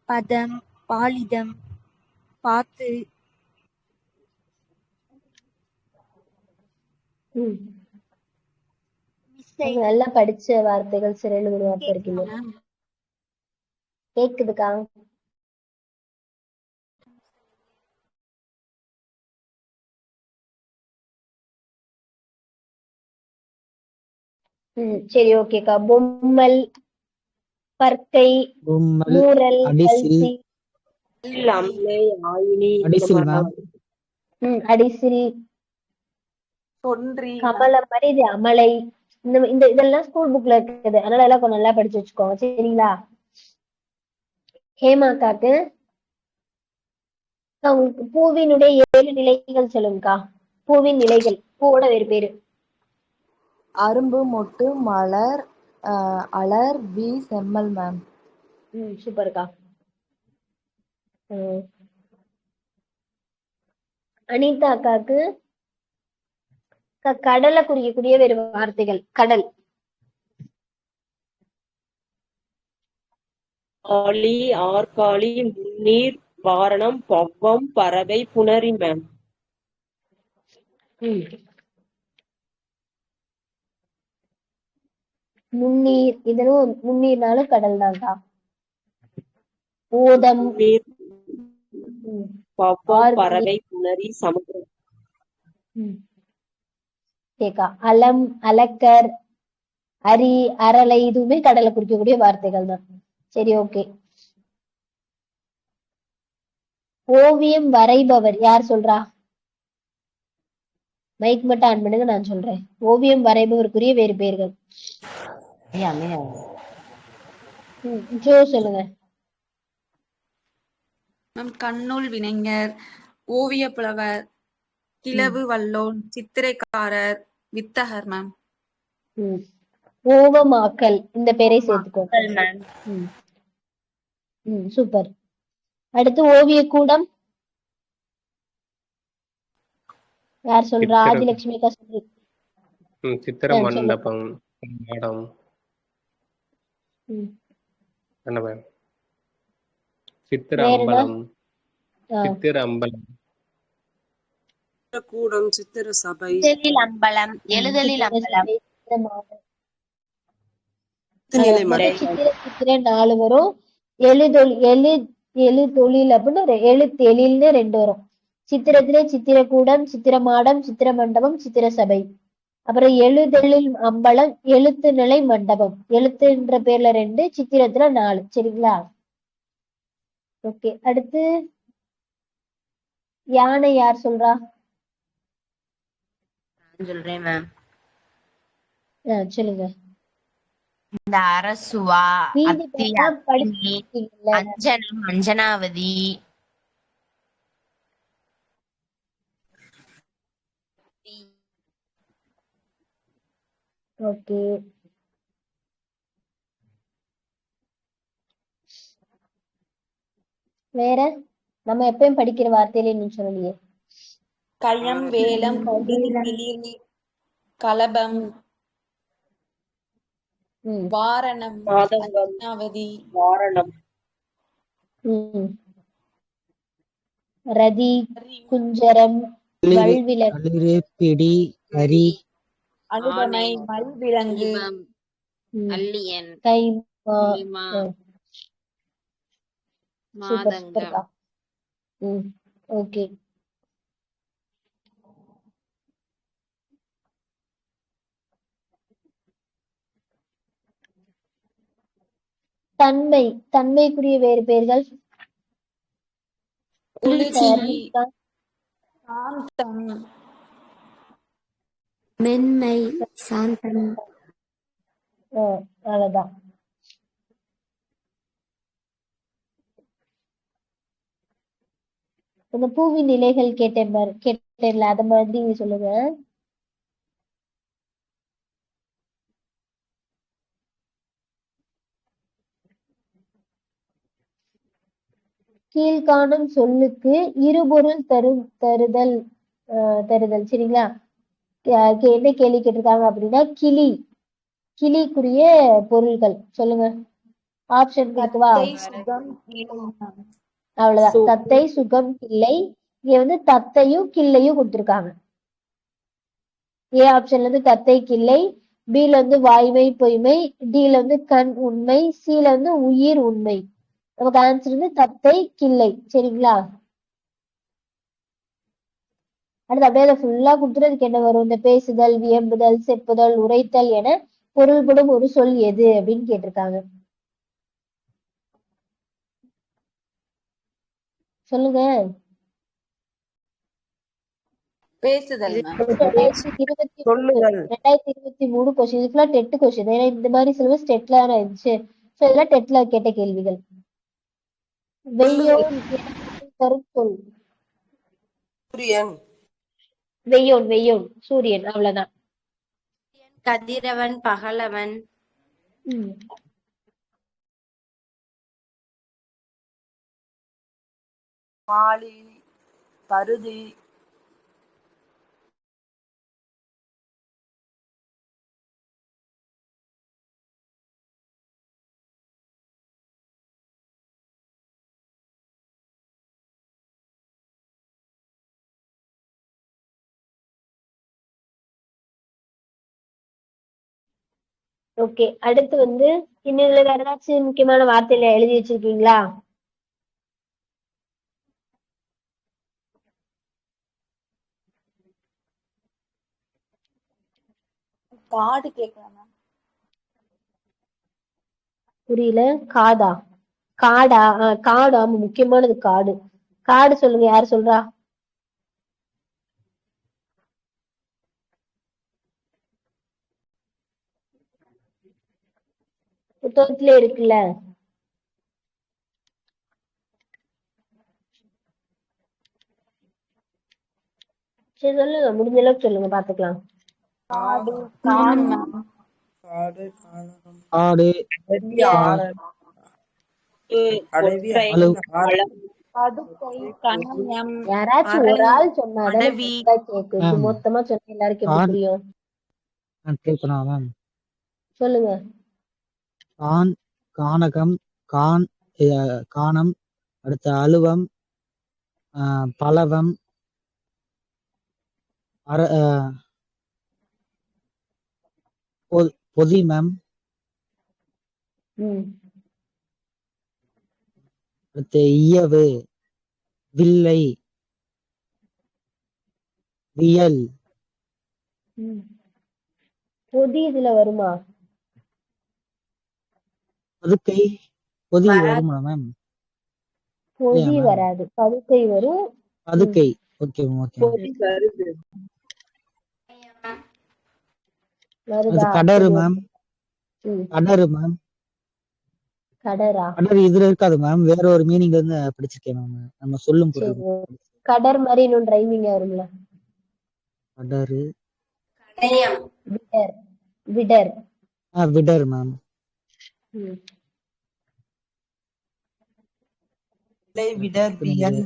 பதம், பாலிதம், பாத்து. நல்லா படிச்ச வார்த்தைகள், சிறையில் ஒரு வார்த்தை இருக்கீங்க. கேக்குதுக்கா? சரி, ஓகேக்கா. பொம்மல், பற்கை, மூரல், அல்சி, அமலை, ஆயினி, அடிசில் மேம். அடிசில், சொன்றி, கமலம் மாதிரி இது அமலை. இந்த இதெல்லாம் ஸ்கூல் புக்ல இருக்குது, அதனால எல்லாம் கொஞ்சம் நல்லா படிச்சு வச்சுக்கோங்க, சரிங்களா? ஹேமாக்காக்கு உங்களுக்கு பூவினுடைய 7 நிலைகள் சொல்லுங்கக்கா. பூவின் நிலைகள், பூவோட வேறு பேரு. அரும்பு, மொட்டு, மலர், அலர், வி, செம்மல் மேம். சூப்பர்க்கா. அனிதா அக்காக்கு கடலை குறிக்கக்கூடிய வேறு வார்த்தைகள். கடல். ஆழி, ஆற்காலி, முன்னீர், வாரணம், பவ்வம், பறவை, புணரி மேம். முன்னீர், இதனும் முன்னீர்னாலும் கடல் தான்க்கா. ஓதம், பவ்வம், பறவை, புணரி, சமுத்திரம். கேக்கா. அலம், அலக்கர், அரி, அரளை, இதுவுமே கடலை குறிக்கக்கூடிய வார்த்தைகள் தான். சரி, ஓகே. ஓவியம் வரைபவர் யார் சொல்றா? மைக் மட்டும் ஆன் பண்ணுங்க, நான் சொல்றேன். ஓவியம் வரைபவருக்குரிய வேறு பெயர்கள். ஜோ சொல்லுங்க. கண்ணுள் வினைஞர், ஓவிய புலவர், கிளவு வல்லோன், சித்திரைக்காரர், வித்தகர் மேம். ஓவமாக்கல், இந்த பேரை சேர்த்துக்கோ. சூப்பர். அடுத்து ஓவிய கூடம் யார் சொல்றா? ஆதிலட்சுமி அக்கா சொல்லு. சித்திர மண்டபம், மாடம். என்ன மேம்? சித்திர அம்பலம், சித்திர அம்பலம், கூடம், சித்திர சபை, எழுதலில் அம்பலம், எழுதலில் அம்பலம், சித்திர 4 வரும். எழுதொழில் அப்படின்னு எழுத்து எழில்னு 2 வரும். சித்திரத்திலே சித்திரக்கூடம், சித்திரமாடம், சித்திர மண்டபம், சித்திர சபை. அப்புறம் எழுதலில் அம்பலம், எழுத்து நிலை மண்டபம். எழுத்துன்ற பேர்ல 2, சித்திரத்துல 4. சரிங்களா? ஓகே, அடுத்து யானை யார் சொல்றா? சொல்றேன் மேம். சொல்லுங்க. இந்த அரசுவா, அஞ்சனம், அஞ்சனாவதி, ஓகே. வேற நம்ம எப்பயும் படிக்கிற வார்த்தையில நீ சொல்லலையே. கயம், வேலம், கிளி, கலபம், வாரணம், அஞ்சனாவதி, வாரணம், ரதி, குஞ்சரம், வல்விலங்கு, பிடி, கரி, அழுதமை, மல்விலங்கு, அல்லியன், கைமா. சூப்பர், சூப்பர்க்கா. ஓகே. தன்மை, தன்மைக்குரிய வேறு பெயர்கள். குளிர்ச்சி, சரிக்கா. சாந்தம், மென்மை, சாந்தம். அவ்வளவுதான். இந்த பூவின் நிலைகள் கேட்டேன்ல, அத மாதிரி நீங்க சொல்லுங்க. கீழ்காணும் சொல்லுக்கு இருபொருள் தருதல் தருதல். சரிங்களா? என்ன கேள்வி கேட்டிருக்காங்க அப்படின்னா, கிளிக்குரிய பொருள்கள் சொல்லுங்க. ஆப்ஷன் கொடுக்கவா? தத்தை, சுகம், கிளை மேம். அவ்வளவுதான். தத்தை, சுகம், கிள்ளை. இங்க வந்து தத்தையும் கிள்ளையும் கொடுத்திருக்காங்க. ஏ ஆப்ஷன்ல இருந்து தத்தை, கிள்ளை. பில வந்து வாய்மை, பொய்மை. டில வந்து கண், உண்மை. சில வந்து உயிர், உண்மை. நமக்கு ஆன்சர் வந்து தத்தை, கிள்ளை. சரிங்களா? அடுத்து அப்படியே அதை ஃபுல்லா கொடுத்துட்டு என்ன வரும்? இந்த பேசுதல், வியம்புதல், செப்புதல், உரைத்தல் என பொருள்படும் ஒரு சொல் எது அப்படின்னு கேட்டிருக்காங்க. சொல்லுங்க. பேசுதல் மேம். 2023 கொஸ்டின். இதுக்குலாம் டெட் கொஸ்டின். ஏன்னா இந்த மாதிரி சிலபஸ் டெட்ல தானே இருந்துச்சு. ஸோ இதெல்லாம் டெட்ல கேட்ட கேள்விகள். வெய்யோன் தரும் சொல். சூரியன். வெய்யோன் சூரியன். அவ்வளவுதான். கதிரவன், பகலவன். மாலி, பருதி, ஓகே. அடுத்து வந்து இன்னும் இதுல வேற ஏதாச்சும் முக்கியமான வார்த்தையில எழுதி வச்சிருக்கீங்களா? காடு கேட்கலாம் மேம். புரியல. காடா? காடா? காடு. ஆமா, முக்கியமானது காடு. காடு சொல்லுங்க. யாரு சொல்றா? புத்தகத்திலே இருக்குல்ல. சரி சொல்லுங்க, முடிஞ்ச அளவுக்கு சொல்லுங்க, பாத்துக்கலாம். காடு, கான் மேம். காடு, கானகம். ஆடு, அடவி, படுக்கை, கணயம், யாராச்சும் ஒரு ஆள் சொன்னாதான் அடவி. கேக்கும். மொத்தமா சொன்ன எல்லாருக்கும் எப்படி புரியும்? ட்ரை பண்ணவா மேம்? சொல்லுங்க. கான், கானகம், கானம், அடுத்து அலுவம், பலவம், பொதி மேம். அடுத்து இயவு, வில்லை, வியல். பொதி இதுல வருமா? பதுக்கை, பொதி வருமா மேம்? பொதி வராது, பதுக்கை வரும். பதுக்கை. Okay okay. கடறு மேம். கடறு மேம். கடரா? கடறு இதுல இருக்காது மேம், வேற ஒரு மீனிங்ல இருந்து படிச்சிருக்கேன் மேம். நம்ம சொல்லும் போது கடர் மாதிரி இன்னும் ரைமிங்கா வரும்ல. கடறு, weeder. Weeder. Weeder ma'am. Weeder, வியல்.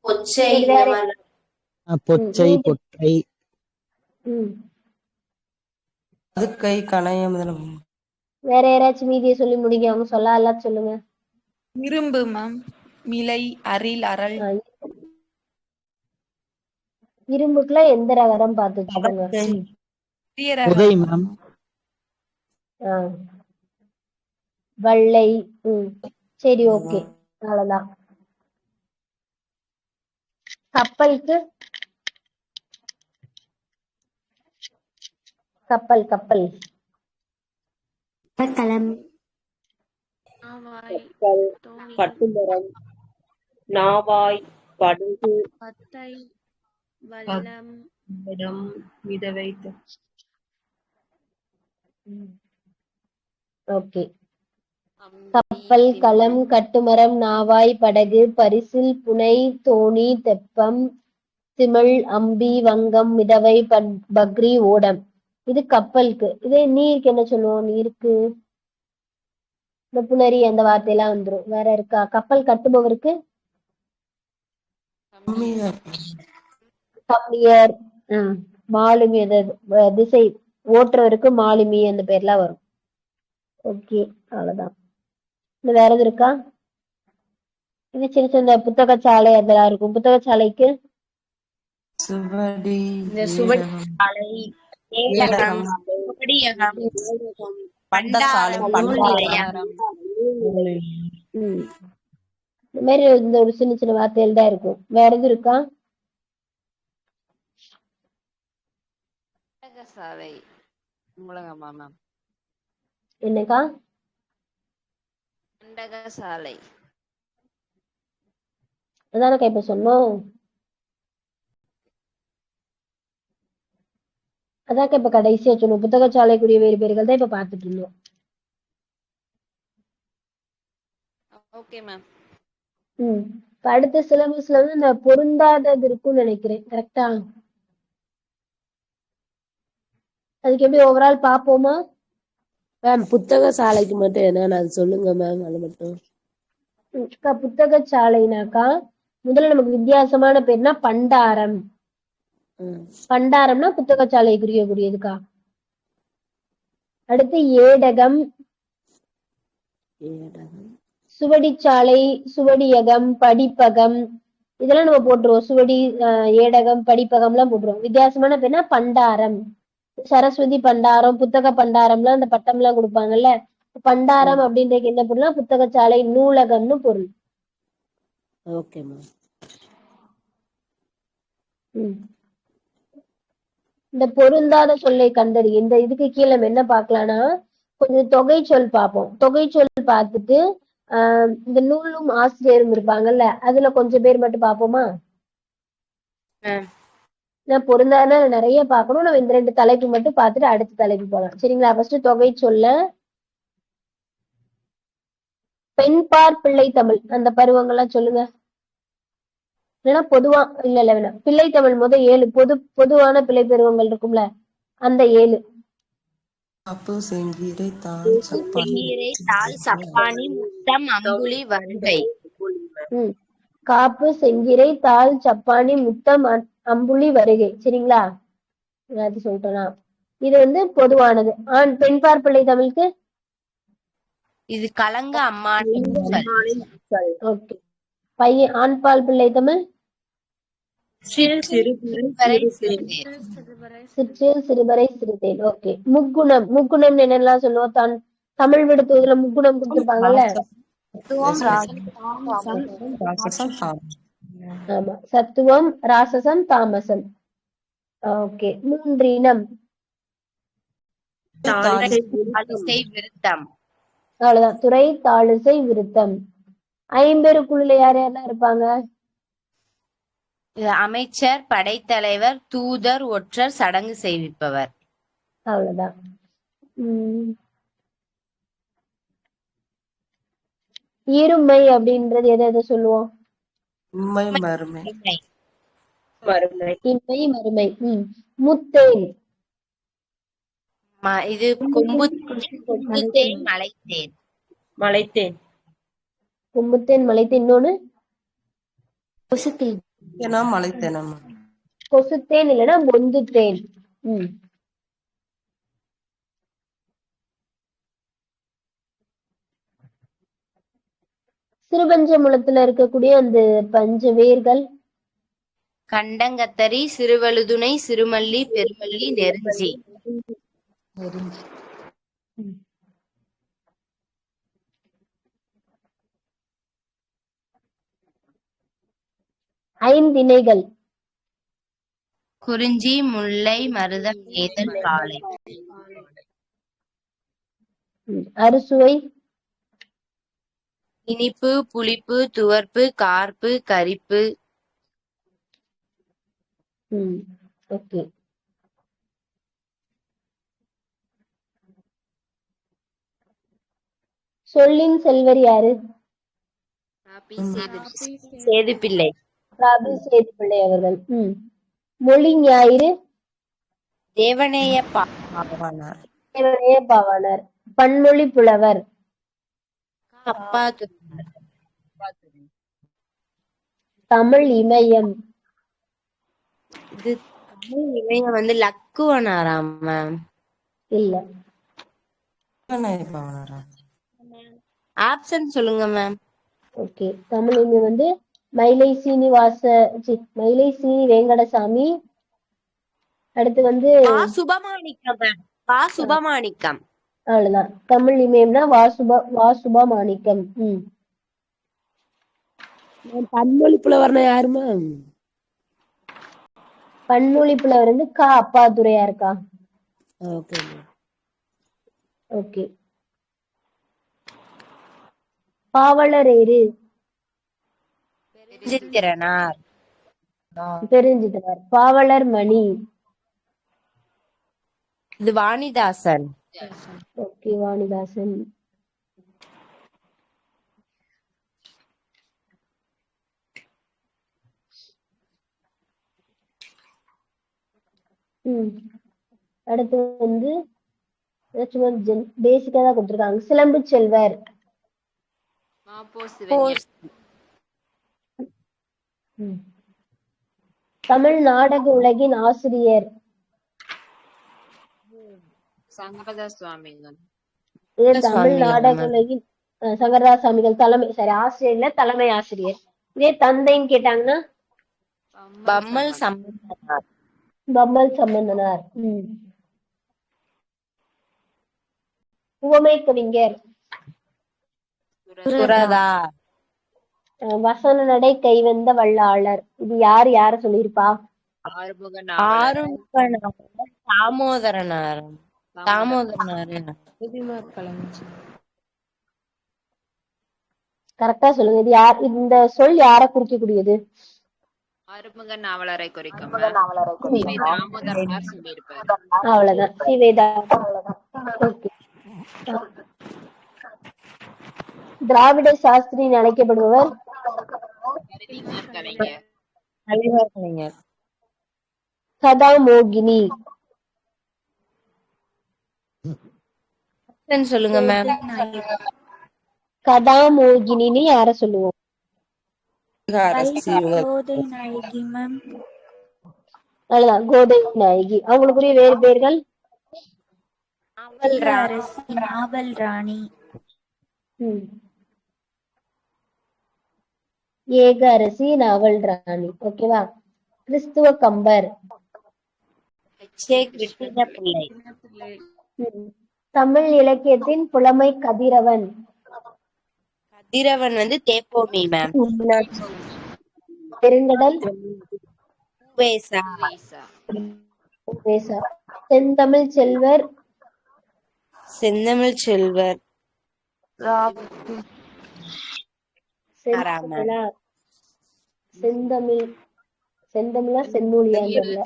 பொச்சை, பொச்சை, பொற்றை. பதுக்கை, கணயம். வேற யாராச்சும் மீதியை சொல்லி முடிங்க. அவங்க சொல்லலாம், சொல்லுங்க. இரும்பு மேம். மிலை, அரில், அரல். இரும்புக்குலாம் எந்த ரகரம் பாத்துக்கோங்க. உதை மேம். வள்ளை. சரி, ஓகே. அவ்வளவுதான். கப்பலுக்கு கப்பல். களம். கப்பல் கட்டுமரம் நாவாய் படகு வல்லம் இடம் விதவை ஓகே. கப்பல், களம், கட்டுமரம், நாவாய், படகு, பரிசில், புனை, தோணி, தெப்பம், திமில், அம்பி, வங்கம், மிதவை, பக்ரி, ஓடம். இது கப்பலுக்கு. இதே நீருக்கு என்ன சொல்லுவோம்? நீருக்கு இந்த புணரி அந்த வார்த்தையெல்லாம் வந்துரும். வேற இருக்கா? கப்பல் கட்டுபவருக்கு கம்மியர், மாலுமி, திசை ஓட்டுறவருக்கு மாலுமி அந்த பேர்லாம் வரும். ஓகே, அவ்வளவுதான். இந்த வேற எது இருக்கா? இது சின்ன சின்ன புத்தகச்சாலை அதெல்லாம் இருக்கும். புத்தகச்சாலைக்கு சுவடி சுவடிச்சாலை, ஏடகம், சுவடியகம், பண்டாரம், நூல் நிலையம். இந்த மாதிரி இந்த ஒரு சின்ன சின்ன வார்த்தைகள் தான் இருக்கும். வேற எது இருக்கா? சாலை முழங்கம்மா மேம். என்னக்கா? பண்டகசாலை. அதானக்கா இப்ப சொன்னோம். அதாக்கா இப்ப கடைசியா சொன்னோம். புத்தகச்சாலைக்குரிய வேறு பேர்கள் தான் இப்ப பார்த்துட்டு இருந்தோம். Okay ma'am. இப்ப அடுத்த சிலபஸ்ல வந்து இந்த பொருந்தாதது இருக்கும்னு நினைக்கிறேன். கரெக்டா? அதுக்கு எப்படி ஓவரால் பாப்போமா? மேம் புத்தக சாலைக்கு மட்டும் என்னன்னு அது சொல்லுங்க மேம். அது மட்டும் புத்தகச்சாலைனாக்கா முதல்ல நமக்கு வித்தியாசமான பேர்னா பண்டாரம். பண்டாரம்னா புத்தகச்சாலைக்குரியதுக்கா. அடுத்து ஏடகம், சுவடிச்சாலை, சுவடியகம், படிப்பகம் இதெல்லாம் நம்ம போட்டுருவோம். சுவடி, ஏடகம், படிப்பகம் எல்லாம் போட்டுருவோம். வித்தியாசமான பேர்னா பண்டாரம். சரஸ்வதி பண்டாரம், புத்தக பண்டாரம்லாம் அந்த பட்டம் எல்லாம் கொடுப்பாங்கல்ல. பண்டாரம் அப்படின்றது என்ன பொருள்னா புத்தகச்சாலை, நூலகம்னு பொருள். Okay ma'am. இந்த பொருந்தாத சொல்லை கண்டறி. இந்த இதுக்கு கீழே நம்ம என்ன பார்க்கலாம்னா கொஞ்சம் தொகை சொல் பார்ப்போம். தொகை சொல் பார்த்துட்டு இந்த நூலும் ஆசிரியரும் இருப்பாங்கல்ல, அதுல கொஞ்சம் பேர் மட்டும் பார்ப்போமா? பொருந்தாத நிறைய பார்க்கணும். நம்ம இந்த 2 தலைப்பு மட்டும் பார்த்துட்டு அடுத்த தலைப்பு போகலாம். சரிங்களா? ஃபர்ஸ்ட் தொகை சொல்ல பெண்பார் பிள்ளை தமிழ் அந்த பருவங்கள்லாம் சொல்லுங்க. இல்லைன்னா பொதுவா இல்ல வேணாம். பிள்ளை தமிழ் 7 பொதுவான பிள்ளை பருவங்கள் இருக்கும்ல, அந்த 7. காப்பு, செங்கீரை, தாள், சப்பானி, முத்தம், அம்புலி, வருகை. காப்பு, செங்கீரை, தாள், சப்பானி, முத்தம், அம்புலி, வருகை. சரிங்களா? அது சொல்லிட்டோம்னா இது வந்து பொதுவானது. பெண்பார் பிள்ளை தமிழுக்கு இது கலங்க அம்மானி. ஓகே. பையன் ஆண்பால் பிள்ளை தமிழ் சிற்றேல் சிறுபறை சிறுதேன். ஓகே. முக்குணம் என்னெல்லாம் சொல்லுவோம்? தமிழ் விடுத்து இதுல முக்குணம் கொடுத்துருப்பாங்கல்ல. ஆமா, சத்துவம், ராசசம், தாமசம். ஓகே. 3 இனம். விருத்தம். அவ்வளவுதான். துறை, தாளிசை, விருத்தம். 50 குழுல யார் யாரெல்லாம் இருப்பாங்க? அமைச்சர், படைத்தலைவர், தூதர், ஒற்றர், சடங்கு செய்விப்பவர். அவ்வளவுதான். இருமை அப்படின்றது எதை சொல்லுவோம்? இம்மை, மறுமை. இம்மை, மறுமை. முத்தேன். இது கொம்புத்தேன், மலைத்தேன். மலைத்தேன். கொம்புத்தேன், மலைத்தேன். இன்னொன்னு கொசுத்தேன். மலைத்தேன். கொசுத்தேன் இல்லைன்னா பொந்துத்தேன். சிறுபஞ்சமூலத்துல இருக்கக்கூடிய அந்த பஞ்ச வேர்கள். கண்டங்கத்தரி, சிறுவழுதுணை, சிறுமல்லி, பெருமல்லி, நெருஞ்சி. 5 இணைகள். குறிஞ்சி, முல்லை, மருதம், ஏதல், பாலை. அறுசுவை. இனிப்பு, புளிப்பு, துவர்ப்பு, கார்ப்பு, கரிப்பு. ஓகே. சொல்லின் செல்வர் யாரு? சேதுப்பிள்ளை. ராபி சேதுப்பிள்ளை அவர்கள். மொழி ஞாயிறு? தேவநேய பாவாணர். தேவநேய பாவாணர். பன்மொழி புலவர்? அப்பாத்துரை. தமிழ் இமயம்? இது தமிழ் இமயம் வந்து லக்குவனாராம் மேம். இல்ல. ஆப்ஷன் சொல்லுங்க மேம். ஓகே. தமிழ் இமயம் வந்து மயிலை சீனி வெங்கடசாமி. அடுத்து வந்து சுபமாணிக்கம் மேம். சுபமாணிக்கம். அவ்வளவுதான். தமிழ் இமயம்னா வாசுபா மாணிக்கம். பன்மொழி புலவர்னா யாரு மேம்? பன்மொழி புலவர் வந்து அப்பாதுரையா இருக்கா? ஓகே. ஓகே. பாவலரேறு? பெருஞ்சித்திரனார். பாவலர் மணி? இது வாணிதாசன். ஓகே, வாணிதாசன். அடுத்து வந்து பேசிக்கா தான் கொடுத்திருக்காங்க. சிலம்பு செல்வர்? தமிழ் நாடக உலகின் ஆசிரியர்? தமிழ் நாடக உலகின் சங்கரதாஸ் சுவாமிகள் தலைமை ஆசிரியர்ல தலைமை ஆசிரியர். இதே தந்தைன்னு கேட்டாங்கன்னா பம்மல் சம்பந்தனார். பம்மல் சம்பந்தனார். உவமை கவிஞர்? வசன நடை கைவந்த வல்லாளர். இது யார சொல்லிருப்பா? தாமோதரனார். கரெக்டா சொல்லுங்க. இது யார்? இந்த சொல் யார குறிக்கக்கூடியது? ஆறுமுக நாவலரை குறிக்கும். அவ்வளவுதான். சிவேதா. திராவிட சாஸ்திரி அழைக்கப்படுபவர்? கதாமோகினி. சொல்லுங்க மேம். கதாமோகினி யார சொல்லுவோம்? அவ்வளவுதான். கோதை நாயகி. அவங்களுக்குரிய வேறு பேர்கள்? நாவல் ராணி. ஏக அரசி, நாவல் ராணி. ஓகேவா? கிறிஸ்துவ கம்பர்? தமிழ் இலக்கியத்தின் புலமை கதிரவன்? கதிரவன் வந்து தேப்போமி மேம். பெருங்கடல்? செந்தமிழ் செல்வர்? செந்தமிழ் செல்வர் செந்தமிழா செம்மொழியான்னு தெரியல.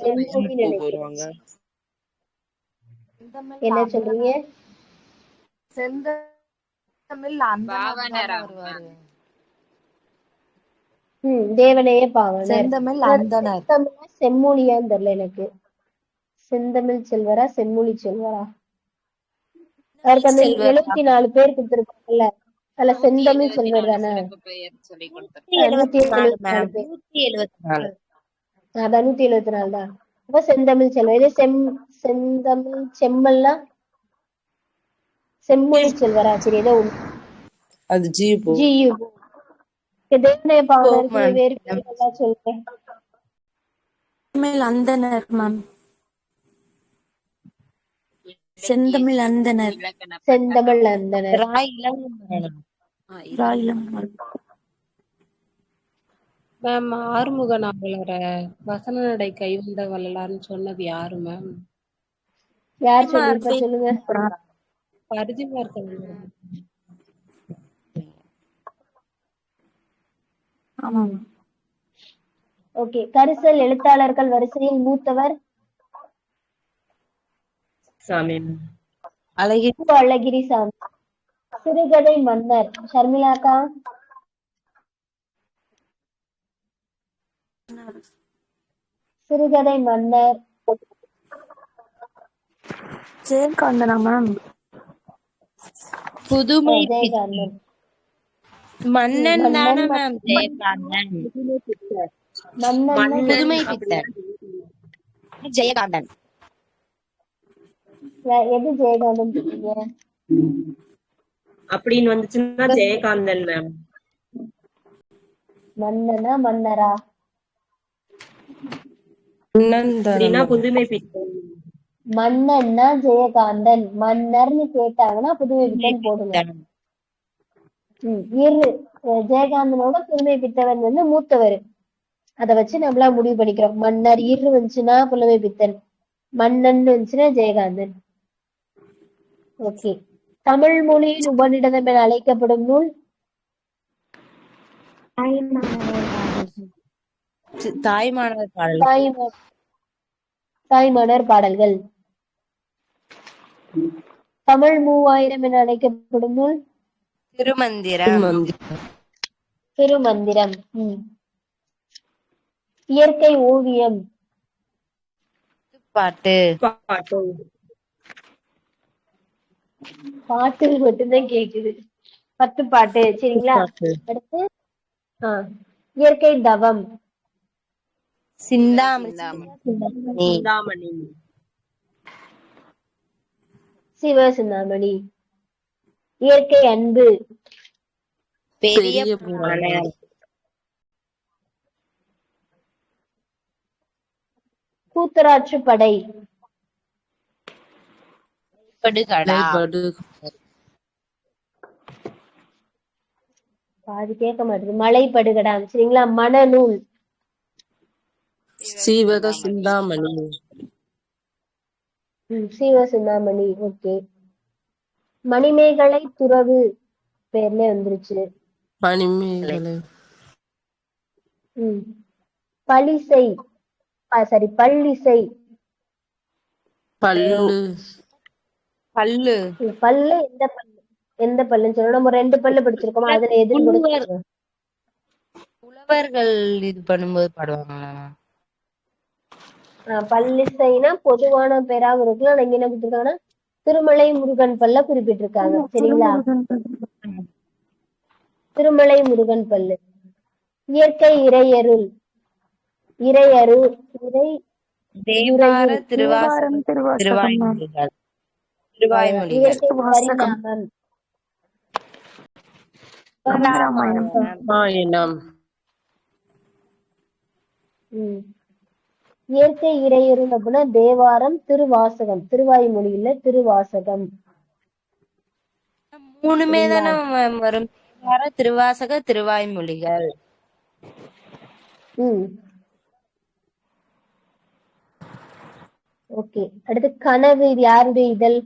செம்மொழி நினைக்கிறேன். என்ன சொல்றீங்க? தேவநேய பாவனர். செம்மொழியான்னு தெரியல எனக்கு. செந்தமிழ் செல்வரா செம்மொழி செல்வரா? அவருக்கு அந்த 74 பேர் கொடுத்திருக்காங்கல்ல, அதுல செந்தமிழ் செல்வர் தானே? 174 தான். அப்ப செந்தமிழ் செல்வர். இது செந்தமிழ் செம்மல்னா செம்மொழி செல்வரா? சரி, ஏதோ ஜியு. தேவநேய பாவனருக்கு வேறு பேர்கள்லாம் சொல்லுங்க. அந்தனர் மேம். செந்தமிழ் அந்தனர். செந்தமிழ் அந்தனர். மேம், ஆறுமுக நாவலரை வசன நடை கைவந்த வள்ளலார்னு சொன்னது யாரு மேம்? யார் சொல்லிருப்பா சொல்லுங்க. பரிதிமார் கவிஞர். ஆமாம். ஓகே. கரிசல் எழுத்தாளர்கள் வரிசையில் மூத்தவர் சாமி அழகிரி அழகிரி சாமி. சிறுகதை மன்னர் ஷர்மிளாக்கா. சிறுகதை மன்னர் ஜெயகாந்தனா மேம்? புதுமை ஜெயகாந்தன். மன்னன் மன்னன் தானே மேம் ஜெயகாந்தன். மன்னன் புதுமை பித்தன் ஜெயகாந்தன். எது ஜெயகாந்தன் சொல்றீங்க? அப்படின்னு வந்துச்சுன்னா ஜெயகாந்தன் மேம். மன்னனா மன்னரா? அப்படின்னா புதுமை பித்தன். மன்னன்னா ஜெயகாந்தன், மன்னர்னு கேட்டாங்கன்னா புதுமை பித்தன் போடுங்க. இரு ஜெயகாந்தனோட புதுமை பித்தவன் வந்து மூத்தவர். அத வச்சு நம்மளா முடிவு பண்ணிக்கிறோம். மன்னர் இரு வந்துச்சுன்னா புதுமை பித்தன், மன்னன் வந்துச்சுன்னா ஜெயகாந்தன். ஓகே. தமிழ் மொழியின் உபநிடதம் என அழைக்கப்படும் நூல் தாய்மானவர் பாடல்கள். தாய்மானர் பாடல்கள். தமிழ் 3000 என அழைக்கப்படும் நூல் திருமந்திரம். திருமந்திரம். இயற்கை ஓவியம் பாட்டு. பாட்டு மட்டும்தான் கேக்குது. 10 பாட்டு. சரிங்களா? அடுத்து இயற்கை தவம் சிந்தாமணி. சிவசிந்தாமணி. இயற்கை அன்பு பெரிய புராணம். கூத்தராற்று படை பாதி கேட்க மாட்டேங்குது. மலைப்படுகடாம். சரிங்களா? மணநூல் சீவக சிந்தாமணி. சிவசிந்தாமணி. ஓகே. மணிமேகலை துறவு பேர்ல வந்துருச்சு. மணிமேகலை. பள்ளிசை பள்ளிசை. பல்லு. பல்லு. பல்லு எந்த பல்லுன்னு சொல்லணும். நம்ம 2 பல்லு படிச்சிருக்கோம். அதுல எது புலவர்கள் இது பண்ணும்போது பாடுவாங்களா? பல்லிசைனா பொதுவான பேராக இருக்கலாம். இங்க என்ன கொடுத்திருக்காங்கன்னா திருமலை முருகன் பல்ல குறிப்பிட்டிருக்காங்க. சரிங்களா? திருமலை முருகன் பல்லு. இயற்கை இறையருள் இயற்கை இறையருள் அப்படின்னா தேவாரம், திருவாசகம். திருவாய்மொழியில திருவாசகம். 3மே தானே வரும். திருவாசக, திருவாய்மொழிகள். ஓகே. அடுத்து கனவு. இது யாருடைய இதழ்?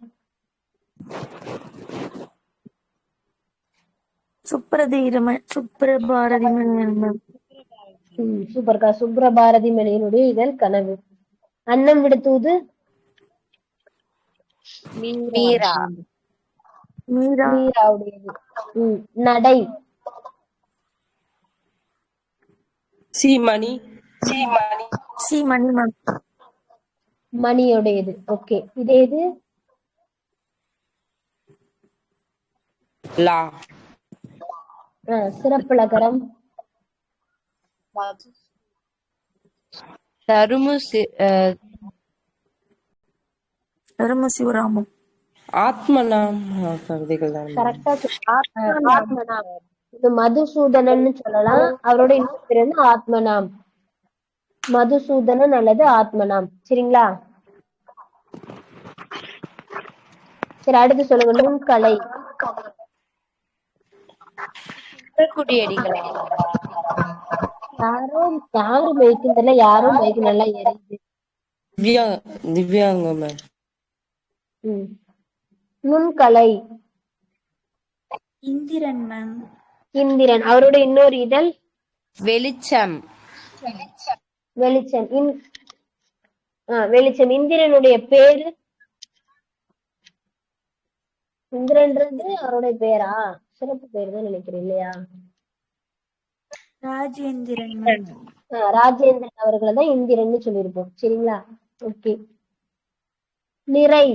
சுப்ரபாரதி சூப்பர்க்கா. சுப்ரபாரதி மணியனுடைய இதழ் கனவு. அன்னம் விட தூது மீராவுடையது. நடை மணியோடையது. ஓகே. இது எது? சிறப்புலகரம். சிவராமம். ஆத்மநாம் கவிதைகள் தான். கரெக்டா. ஆத்மநாம். இது மதுசூதனன் சொல்லலாம். அவரோட இன்னொரு பேர் வந்து ஆத்மநாம். மதுசூதனன் அல்லது ஆத்மநாம். சரிங்களா? சரி, அடுத்து சொல்லுங்க. நுண்கலை. யாரும் மைக்குல யாரும் மைக்கு நல்லா எரியுது. திவ்யாங்க மேம். நுண்கலை. இந்திரன் மேம். இந்திரன். அவரோட இன்னொரு இதழ் வெளிச்சம். வெளிச்சம். வெளிச்சம். இந்திரனுடைய பேரு? இந்திரன்றது அவருடைய பேரா? சிறப்பு பேர் தான் நினைக்கிறேன் இல்லையா? ராஜேந்திரன். ராஜேந்திரன் அவர்களை தான் இந்திரன் சொல்லியிருப்போம். சரிங்களா? ஓகே. நிறை.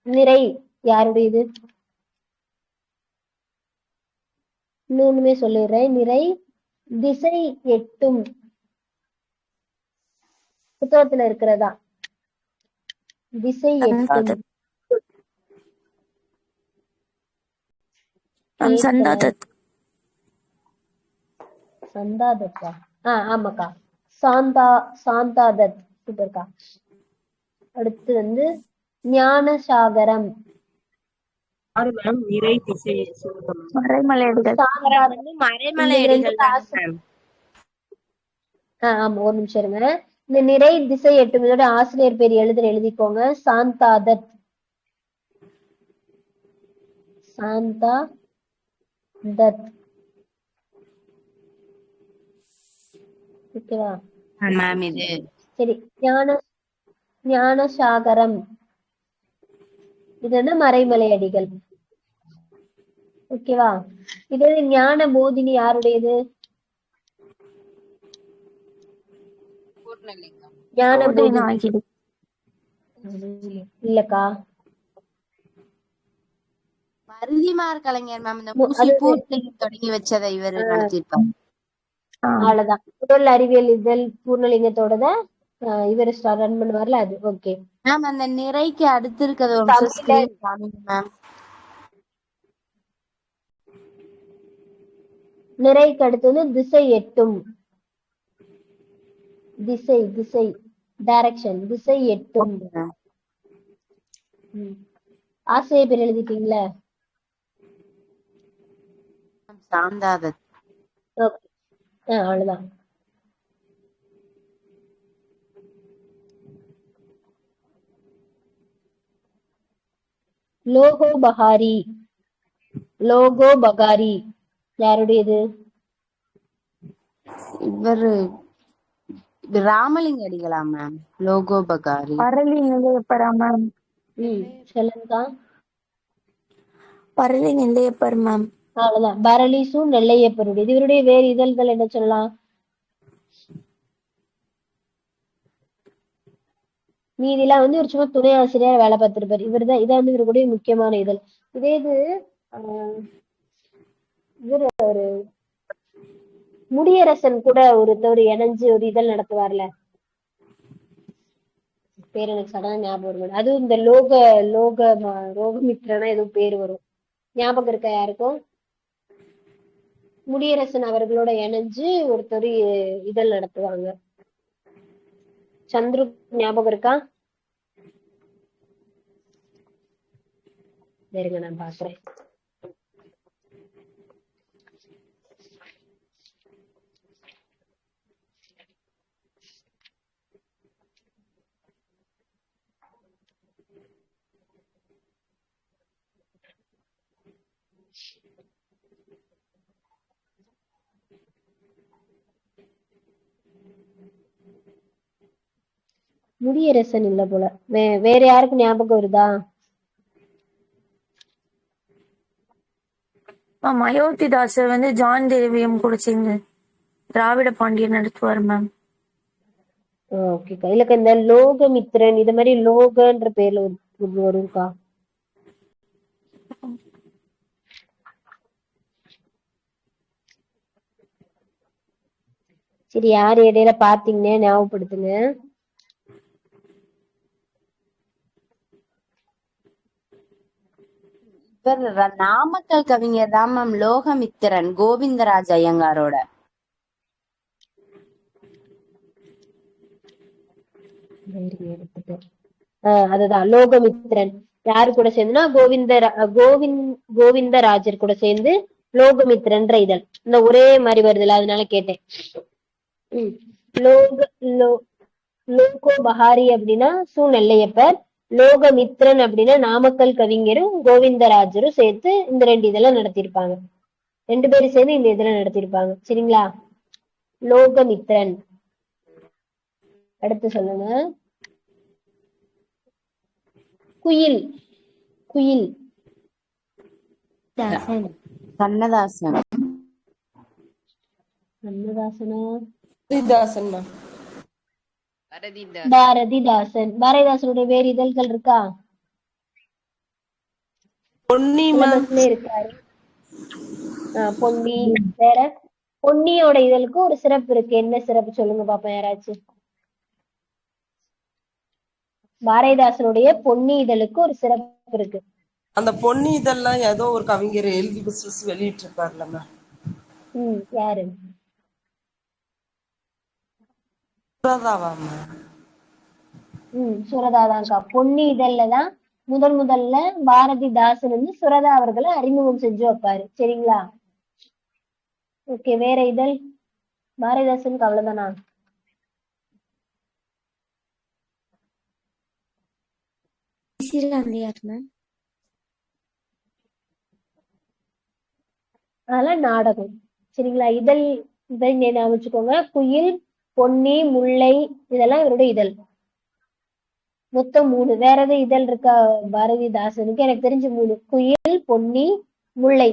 நிறை யாருடையது? இன்னொன்னுமே சொல்லிடுறேன். நிறை திசை எட்டும். புத்தகத்துல இருக்கிறதா? திசை எட்டும். சந்தாதத்தா? ஆமாக்கா, சாந்தாதத். சூப்பர்க்கா. அடுத்து வந்து ஞானசாகரம். ஆமா, ஒரு நிமிஷம் இருங்க. இந்த நிறை திசை எட்டும் இதோட ஆசிரியர் பேர் எழுதிக்கோங்க. சாந்தாதத். சாந்தாதத். ஓகேவா? சரி. ஞானசாகரம் இது வந்து மறைமலை அடிகள். ஓகேவா? இது ஞான போதினி யாருடையது? ஞான போதினி இல்லக்கா, மருதிமார் கலைஞர் மேம். இந்த ஊசி பூர்த்தியில் தொடங்கி வச்சதை இவர் நடத்திருப்பாங்க. அவ்வளவுதான். உடல் அறிவியல் இதழ் பூர்ணலிங்கத்தோடதான் இவர் ரன் பண்ணுவார்ல, அது. Okay ma'am. அந்த நிறைக்கு அடுத்து இருக்கிறது மேம். நிறைக்கு அடுத்து வந்து திசை எட்டும். திசை திசை டைரக்ஷன். திசை எட்டும். ஆசிரியர் பேர் எழுதிட்டீங்களா? சாந்தாதத். அவ்வளவுதான். லோகோ பகாரி. லோகோ பகாரி யாருடையது? இவரு ராமலிங்க அடிகளா மேம்? லோகோ பகாரி பரளி நெல்லையப்பரா மேம்? சொல்லுங்கக்கா. பரளி நெல்லையப்பர் மேம். அவ்வளவுதான். பரளிசு நெல்லையப்பருடையது. இவருடைய வேறு இதழ்கள் என்ன சொல்லலாம்? மீதிலாம் வந்து ஒரு சும்மா துணை ஆசிரியர் வேலை பார்த்திருப்பாரு. இவர்தான். இதான் வந்து இவருடைய முக்கியமான இதழ். இதே இது இவர் ஒரு முடியரசன் கூட ஒருத்தர் இணைஞ்சு ஒரு இதழ் நடத்துவார்ல, பேர் எனக்கு சடனா ஞாபகம் வரும். அதுவும் இந்த லோகமித்ரனா ஏதோ பேர் வரும். ஞாபகம் இருக்கா யாருக்கும்? முடியரசன் அவர்களோட இணைஞ்சு ஒருத்தர் இதழ் நடத்துவாங்க. சந்துரு ஞாபகம் இருக்கா? சரிங்க, நான் பாக்குறேன். முடியரசன் இல்ல போல. வேற யாருக்கு ஞாபகம் வருதா? அயோத்திதாசர் வந்து ஜான் தேவியம் கூட சேர்ந்து திராவிட பாண்டியன் நடத்துவார் மேம். ஓகேக்கா. இல்லக்கா, இந்த லோகமித்ரன் இது மாதிரி லோகன்ற பேர்ல வரும்க்கா. சரி, யாரு இடையில பாத்தீங்க ஞாபகப்படுத்துங்க. நாமக்கல் கவிஞர் தான் மேம் லோகமித்திரன், கோவிந்தராஜ் ஐயங்காரோட. அதுதான் லோகமித்ரன். யாரு கூட சேர்ந்துன்னா கோவிந்தராஜர் கூட சேர்ந்து லோகமித்ரன்ற இதழ். இந்த ஒரே மாதிரி வருதுல்ல, அதனால கேட்டேன். லோகோ பகாரி அப்படின்னா சு நெல்லையப்பர். லோகமித்ரன் அப்படின்னா நாமக்கல் கவிஞரும் கோவிந்தராஜரும் சேர்த்து இந்த 2 இதெல்லாம் நடத்திருப்பாங்க. 2 பேரும் சேர்ந்து இந்த இதெல்லாம் நடத்திருப்பாங்க. சரிங்களா? லோகமித்ரன். அடுத்து சொல்லுங்க. குயில். குயில். கண்ணதாசன். கண்ணதாசனா? பாரதிதாசன் மேம். பாரதிதாசன். பாரதிதாசனுடைய வேறு இதழ்கள் இருக்கா? பொன்னி மேம். சிலபஸ்ல இருக்காரு. பொன்னி. வேற? பொன்னியோட இதழுக்கு ஒரு சிறப்பு இருக்கு. என்ன சிறப்பு சொல்லுங்க பாப்போம் யாராச்சும். பாரதிதாசனுடைய பொன்னி இதழுக்கு ஒரு சிறப்பு இருக்கு. அந்த பொன்னி இதெல்லாம் ஏதோ ஒரு கவிஞர் எழுதி வெளியிட்டு இருப்பார்ல மேம். யாரு? சுரதாவா மேம்? சுரதாதான்க்கா. பொன்னி இதழ்ல தான் முதல்ல பாரதிதாசன் வந்து சுரதா அவர்களை அறிமுகம் செஞ்சு வைப்பாரு. சரிங்களா? ஓகே. வேற இதழ்? பாரதிதாசனுக்கு அவ்வளவுதானா? அதெல்லாம் நாடகம். சரிங்களா? இதழ் ஞாபகம் வச்சுக்கோங்க. குயில், பொன்னி, முல்லை இதெல்லாம் இவருடைய இதழ். மொத்தம் 3. வேற எது இதழ் இருக்கா பாரதிதாசனுக்கு? எனக்கு தெரிஞ்சு 3. குயில், பொன்னி, முல்லை.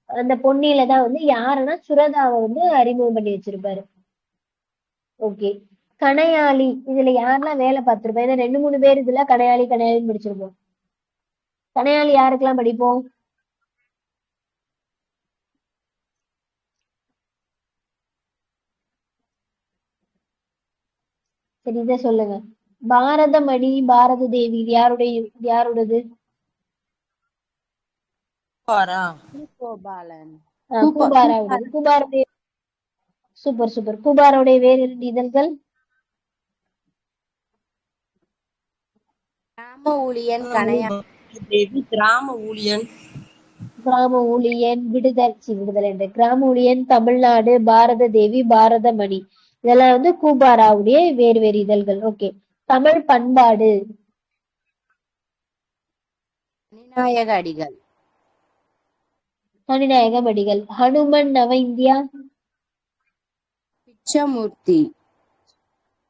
அந்த பொன்னியில தான் வந்து யாருன்னா சுரதாவை வந்து அறிமுகம் பண்ணி வச்சிருப்பாரு. ஓகே. கணையாளி. இதுல யாரெல்லாம் வேலை பார்த்திருப்போம்? ஏன்னா 2-3 பேர் இதுல கணையாளின்னு படிச்சிருப்போம். கணையாளி யாருக்கெல்லாம் படிப்போம்? சரி, இத சொல்லுங்க. பாரதமணி, பாரத தேவி யாருடையது? கோபாலன். கூபாராவுடையது. கூபாருடைய சூப்பர். கூபாருடைய வேறு 2 இதழ்கள்? கிராம ஊழியன், கிராம ஊழியன், விடுதலை என்ற கிராம ஊழியன், தமிழ்நாடு, பாரத தேவி, பாரதமணி இதெல்லாம் வந்து கூபாராவுடைய வேறு இதழ்கள். ஓகே. தமிழ் பண்பாடு. தனிநாயகம் அடிகள். ஹனுமன் நவ இந்தியா?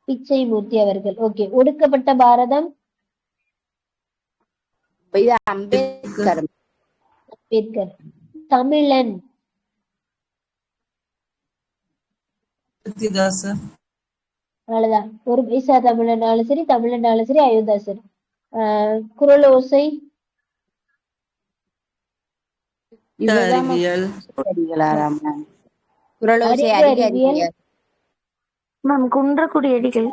பிச்சைமூர்த்தி அவர்கள். ஓகே. ஒடுக்கப்பட்ட பாரதம்? அம்பேத்கர். தமிழன்? அவ்வளவுதான். ஒரு பைசா தமிழனாலும் சரி, தமிழனாலும் சரி, அயோத்தாசர். குறளோசை? குன்றக்குடி அடிகள்.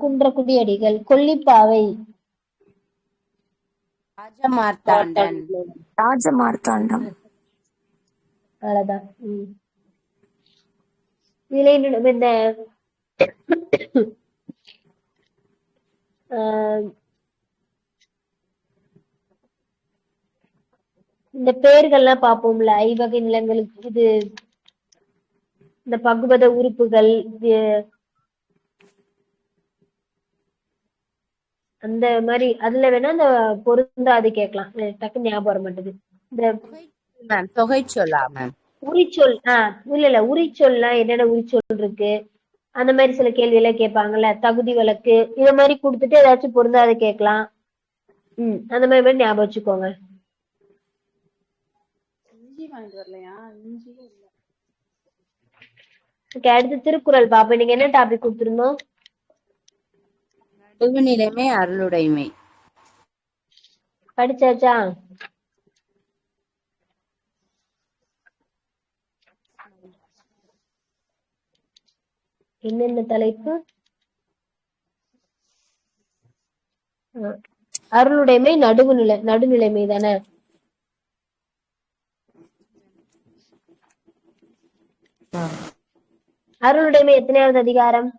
குன்றக்குடி அடிகள். கொல்லிப்பாவை? ராஜமார்த்தாண்டம். அவ்வளவுதான். இதுல இந்த இந்த பெயர்கள்லாம் பார்ப்போம்ல. ஐவகை நிலங்களுக்கு இது இந்த பகுபத உறுப்புகள் அந்த மாதிரி அதுல வேணா இந்த பொருந்தாது கேட்கலாம். டக்குன்னு ஞாபகம் வர மாட்டேது. இந்த தொகைச்சொல்லா மேம்? உரிச்சொல். இல்ல உரிச்சொல்லாம் என்னென்ன உரிச்சொல் இருக்கு அந்த மாதிரி சில கேள்வி எல்லாம் கேட்பாங்கல்ல. தகுதி வழக்கு இத மாதிரி கொடுத்துட்டு ஏதாச்சும் பொருந்தாத கேட்கலாம். அந்த மாதிரி ஞாபகம் வச்சுக்கோங்க. அடுத்து திருக்குறள் பாப்போம். நீங்க என்ன டாபிக் கொடுத்திருந்தோம்? நடுவுநிலைமை, அருளுடைமை. படிச்சாச்சா? என்னென்ன தலைப்பு? அருளுடைமை, நடுநிலைமை தானே? அருளுடைமை எத்தனையாவது அதிகாரம்?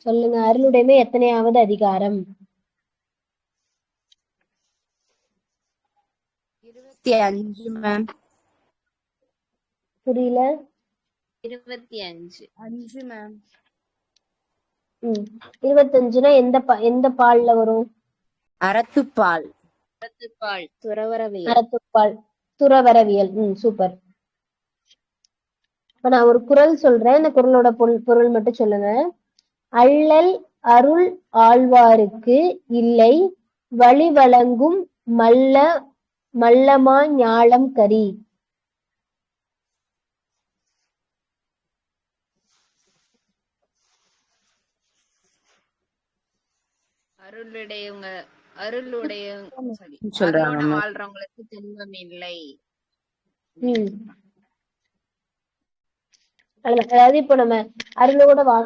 சொல்லுங்க. அருளுடைமை எத்தனையாவது அதிகாரம்? 25 மேம். புரியல. 25 மேம். 25னா எந்த பால்ல வரும்? அறத்துப்பால். துறவரவியல். அறத்துப்பால், துறவரவியல். சூப்பர். இப்ப நான் ஒரு குறள் சொல்றேன், இந்த குறளோட பொருள் மட்டும் சொல்லுங்க. அள்ளல் அருள் ஆழ்வாருக்கு இல்லை வழி வழங்கும் மல்லமா ஞாலம் கரி. அருளோட வாழ்றவங்களுக்கு துன்பம் இல்லை. அதாவது இப்ப நம்ம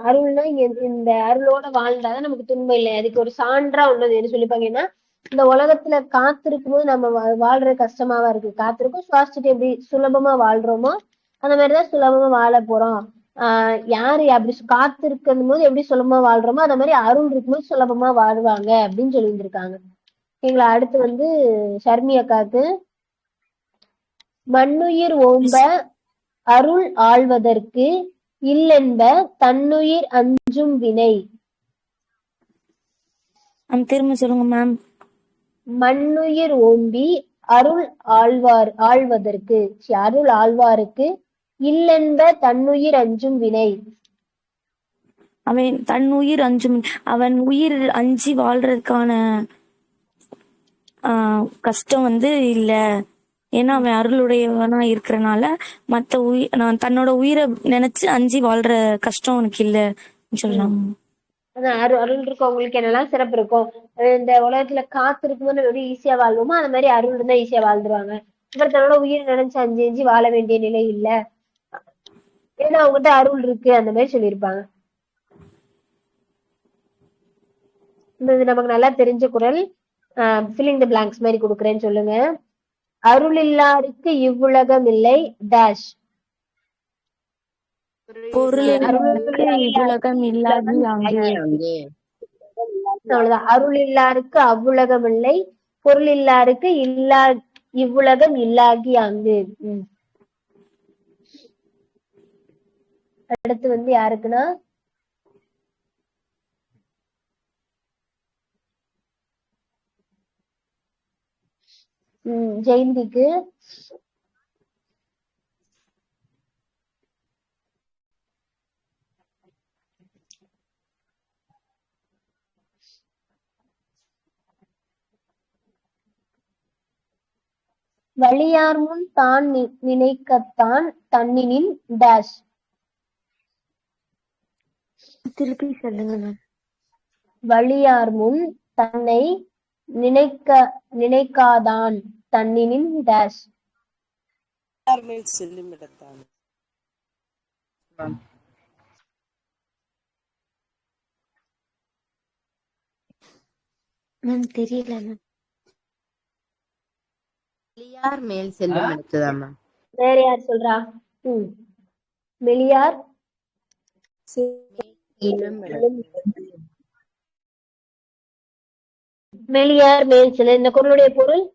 அருள்னா இந்த அருளோட வாழ்ந்தாதான் நமக்கு துன்பம் இல்லை. அதுக்கு ஒரு சான்றா உள்ளது என்ன சொல்லிப்பாங்கன்னா, இந்த உலகத்துல காத்திருக்கும் போது நம்ம வாழ்றது கஷ்டமாவா இருக்கு. காத்திருக்கும் சுவாசிச்சுட்டு எப்படி சுலபமா வாழ்றோமோ அந்த மாதிரிதான் சுலபமா வாழ போறோம். யாரு அப்படி காத்திருக்கும் போது எப்படி சுலபமா வாழ்றோமோ அந்த மாதிரி அருள் இருக்கும்போது சுலபமா வாழ்வாங்க அப்படின்னு சொல்லி இருந்திருக்காங்க. ஓகேங்களா? அடுத்து ஷர்மி அக்காவுக்கு மண்ணுயிர் ஓம்ப அருள் ஆழ்வதற்கு இல்லென்ப தன்னுயிர் அஞ்சும் வினை. திரும்ப சொல்லுங்க மேம். மண்ணுயிர் ஓம்பி அருள் ஆழ்வதற்கு அருள் ஆழ்வாருக்கு இல்லென்ப தன்னுயிர் அஞ்சும் வினை. அவன் தன் உயிர் அஞ்சும், அவன் உயிர் அஞ்சி வாழ்றதுக்கான கஷ்டம் இல்ல. ஏன்னா அவன் அருளுடையவனா இருக்கிறனால மத்த தன்னோட உயிரை நினைச்சு அஞ்சி வாழ்ற கஷ்டம் அவனுக்கு இல்ல சொல்லலாம். அருள் இருக்கவங்களுக்கு என்னெல்லாம் சிறப்பு இருக்கும். இந்த உலகத்துல காத்து இருக்கும்போது எப்படி ஈஸியா வாழ்வோமோ அந்த மாதிரி அருள் இருந்தா ஈஸியா வாழ்ந்துருவாங்க. இவர் தன்னோட உயிரை நினைச்சு அஞ்சு வாழ வேண்டிய நிலை இல்ல, ஏன்னா அவங்ககிட்ட அருள் இருக்கு அந்த மாதிரி சொல்லியிருப்பாங்க. இது நமக்கு நல்லா தெரிஞ்ச குறள். ஃபில்லிங் தி பிளாங்க்ஸ் மாதிரி கொடுக்குறேன்னு சொல்லுங்க. அருள் இல்லாருக்கு இவ்வுலகம் இல்லை டேஷ். அவ்வளவுதான். அருள் இல்லாருக்கு அவ்வுலகம் இல்லை, பொருள் இல்லாருக்கு இவ்வுலகம் இல்லாகி அங்கு. அடுத்து யாருக்குன்னா ஜெயந்திக்கு. வலியார் முன் தான் நினைக்கத்தான் தன்னினின் டேஷ். திருப்பி சொல்லுங்க. வலியார் முன் தன்னை நினைக்காதான் தன்னினின் டேஷ். செல்லுமிடத்தான். தெரியல மேம். மெலியார் மேல் செல்லும் இடத்துதான் மேம். வேற யார் சொல்றா? மெலியார் மெலியார் மேல் செல்லும். இந்த குறளுடைய பொருள்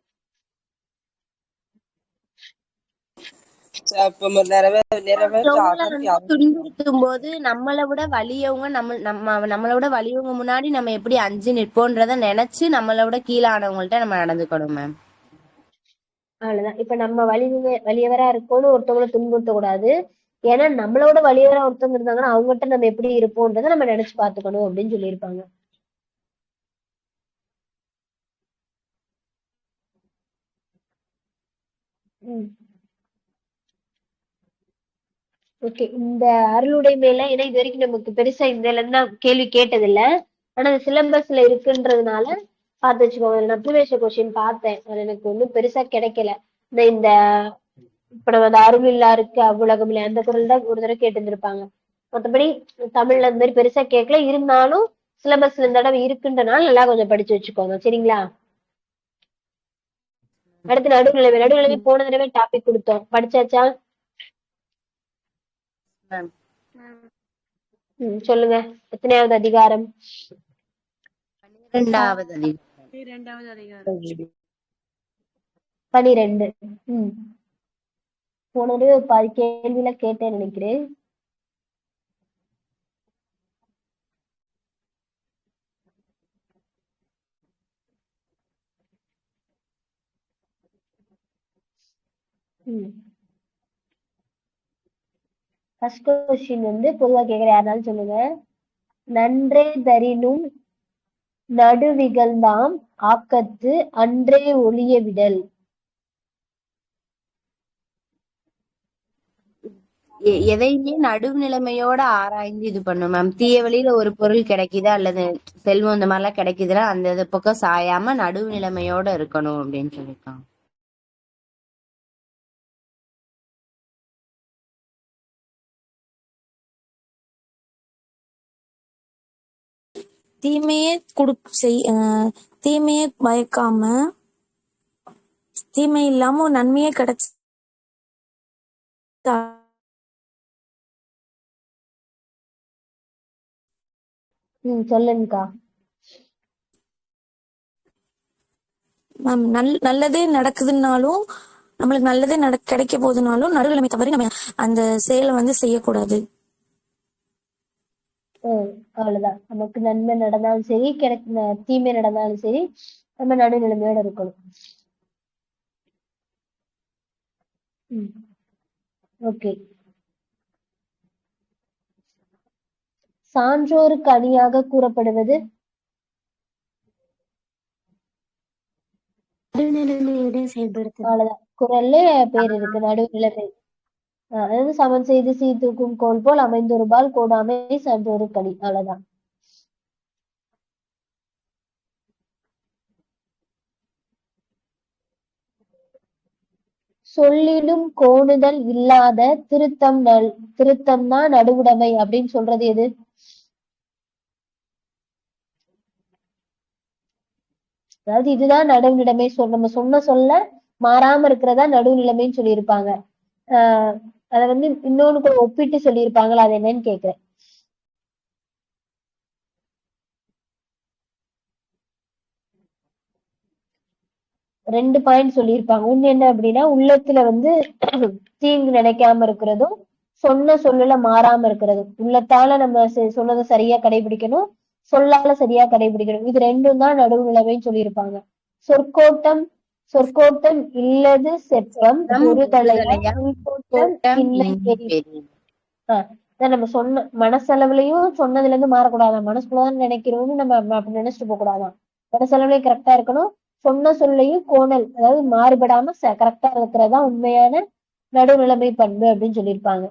துன்புறுத்தும் போது நம்மளை விட வலியவங்க முன்னாடி நம்ம எப்படி அஞ்சு நிற்போன்றத நினைச்சு நம்மளை விட கீழானவங்கள்ட்ட நம்ம நடந்துக்கணும் மேம். அவ்வளவுதான். இப்ப நம்ம வலியவரா இருக்கோம்னு ஒருத்தவங்களை துன்புறுத்த கூடாது. ஏன்னா நம்மளோட வலியவரா ஒருத்தவங்க இருந்தாங்கன்னா அவங்ககிட்ட நம்ம எப்படி இருப்போம்ன்றத நம்ம நினைச்சு பாத்துக்கணும் அப்படின்னு சொல்லியிருப்பாங்க. ஓகே. இந்த அருளுடைய மேல ஏன்னா இது வரைக்கும் நமக்கு பெருசா இதுல இருந்து கேள்வி கேட்டது இல்ல. ஆனா சிலபஸ்ல இருக்குன்றதுனால பார்த்து வச்சுக்கோங்க. நான் ப்ரீவியஸ் கொஸ்டின் பார்த்தேன், அது எனக்கு ஒன்றும் பெருசா கிடைக்கல. இந்த இப்ப நம்ம அருள் இல்லாருக்கு அவ்வுலகம் இல்லை அந்த குரல் தான் ஒரு தடவை கேட்டு இருந்திருப்பாங்க. மற்றபடி தமிழ்ல இந்த மாதிரி பெருசா கேட்கல. இருந்தாலும் சிலபஸ்ல இந்த தடவை இருக்குன்றனால நல்லா கொஞ்சம் படிச்சு வச்சுக்கோங்க. சரிங்களா? அடுத்து நடுநிலைமை போன தடவை டாபிக் கொடுத்தோம், படிச்சாச்சா? சொல்லுங்க. எத்தனையாவது அதிகாரம்? 12. போன தடவை பாதி கேள்வியில கேட்டேன்னு நினைக்கிறேன். ஃபர்ஸ்ட் கொஸ்டின் வந்து பொதுவா கேக்குற யாருனாலும் சொல்லுங்க. நன்றே தரினும் நடுவிகழ்ந்தாம் ஆக்கத்து அன்றே ஒளிய விடல். எதையுமே நடுநிலைமையோட ஆராய்ந்து இது பண்ணும் மேம். தீய வழியில ஒரு பொருள் கிடைக்குதா அல்லது செல்வம் இந்த மாதிரிலாம் கிடைக்குதுன்னா அந்த இது பக்கம் சாயாம நடுநிலைமையோட இருக்கணும் அப்படின்னு சொல்லியிருக்காங்க. தீமையே தீமையே பயக்காம தீமை இல்லாம ஒரு நன்மையே கிடைச்சு சொல்லுங்கக்கா. மேம் நல்லதே நடக்குதுன்னாலும் நம்மளுக்கு நல்லதே கிடைக்க போதுனாலும் நடுநிலைமை தவறி நம்ம அந்த செயலை வந்து செய்யக்கூடாது. அவ்வளவுதான். நமக்கு நன்மை நடந்தாலும் சரி தீமை நடந்தாலும் சரி நம்ம நடுநிலைமையோட இருக்கணும். ஓகே. சான்றோருக்கு அணியாக கூறப்படுவது நடுநிலைமையுடன் செயல்படுத்து. அவ்வளவுதான். குறள்ல பேர் இருக்கு நடுநிலைமை. அதாவது சமன் செய்து சீர்தூக்கும் கோல் போல் அமைந்தொருபால் கோடாமை சான்றோருக்கு அணி. அவ்வளவுதான். சொல்லிலும் கோணுதல் இல்லாத திருத்தம் தான் நடுவுடைமை அப்படின்னு சொல்றது எது? அதாவது இதுதான் நடுநிலைமை நம்ம சொல்ல மாறாம இருக்கிறதா நடுநிலைமைன்னு சொல்லியிருப்பாங்க. அத வந்து இன்னொன்னு கூட ஒப்பிட்டு சொல்லியிருப்பாங்களா, அது என்னன்னு கேக்குறேன். ரெண்டு பாயிண்ட் சொல்லியிருப்பாங்க. ஒண்ணு என்ன அப்படின்னா, உள்ளத்துல வந்து தீங்கு நினைக்காம இருக்கிறதும் சொன்ன சொல்லல மாறாம இருக்கிறதும். உள்ளத்தால நம்ம சொன்னதை சரியா கடைபிடிக்கணும், சொல்லால சரியா கடைபிடிக்கணும். இது ரெண்டும் தான் நடுவுநிலைமைன்னு சொல்லியிருப்பாங்க. சொற்கோட்டம் இல்லது செப்பம் பொறுதலையா நம்ம சொன்ன மனசளவுலயும் சொன்னதுல இருந்து மாறக்கூடாதான். மனசுக்குள்ளதான் நினைக்கிறோம்னு நம்ம அப்படி நினைச்சிட்டு போக கூடாதான். மனசளவுலயும் கரெக்டா இருக்கணும், சொன்ன சொல்லையும் கோணல் அதாவது மாறுபடாம கரெக்டா இருக்கிறதா உண்மையான நடுநிலைமை பண்பு அப்படின்னு சொல்லியிருப்பாங்க.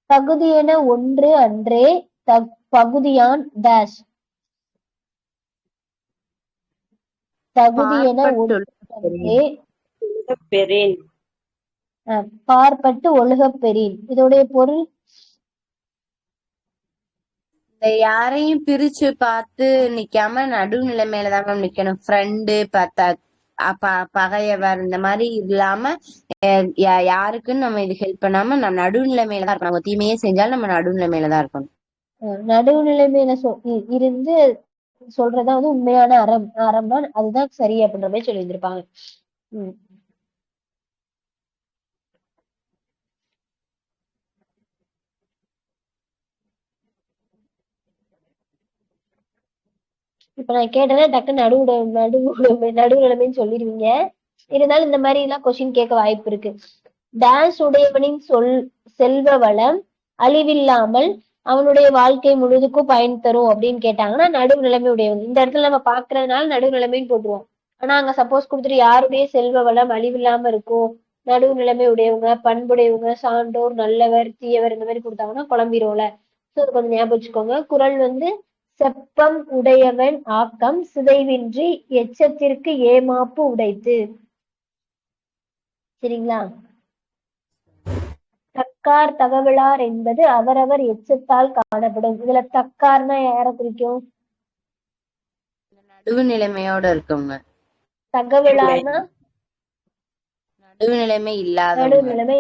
தகுதியென ஒன்று அன்றே பகுதியான் டேஷ். தகுதியென ஒன்று அன்றே பார்ப்பட்டு ஒழுகப் பெறேன். இதோடைய பொருள் யாரையும் பிரிச்சு பார்த்து நிக்காம நடுநிலைமையிலதான் மேம் நிக்கணும். ஃப்ரெண்டு பகையவர் இந்த மாதிரி இல்லாம யாருக்குன்னு நம்ம இது ஹெல்ப் பண்ணாம நம்ம நடுநிலைமையில தான் இருக்கணும். தீமையே செஞ்சாலும் நம்ம நடுநிலைமையில தான் இருக்கணும். நடுநிலைமையில இருந்து சொல்றதா வந்து உண்மையான அறம் தான், அதுதான் சரி அப்படின்ற மாதிரி சொல்லி இருந்திருப்பாங்க. இப்ப நான் கேட்டதே டக்கு நடுநிலைமைன்னு சொல்லிடுவீங்க. இருந்தாலும் இந்த மாதிரி எல்லாம் கொஸ்டின் கேட்க வாய்ப்பு இருக்கு. டான்ஸ் உடையவனின் செல்வ வளம் அழிவில்லாமல் அவனுடைய வாழ்க்கை முழுதுக்கும் பயன் தரும் அப்படின்னு கேட்டாங்கன்னா நடுநிலைமை உடையவங்க. இந்த இடத்துல நம்ம பாக்குறதுனால நடுநிலைமைன்னு போட்டுருவோம். ஆனா அங்க சப்போஸ் கொடுத்துட்டு யாருடைய செல்வ வளம் அழிவில்லாம இருக்கும், நடுநிலைமை உடையவங்க, பண்புடையவங்க, சான்றோர், நல்லவர், தீயவர் இந்த மாதிரி கொடுத்தாங்கன்னா குழம்பிடும்ல. ஸோ கொஞ்சம் ஞாபகம் வச்சுக்கோங்க. குறள் வந்து செப்பம் உடையவன் ஆக்கம் சிதைவின்றி எச்சத்திற்கு ஏமாப்பு உடைத்து. சரிங்களா? தக்கார் தகவலார் என்பது அவரவர் எச்சத்தால் காணப்படும். இதுல தக்கார்னா யார குறிக்கும்? நடுவுநிலைமையோட இருக்கவங்க. தகவலார்னா நடுவுநிலைமை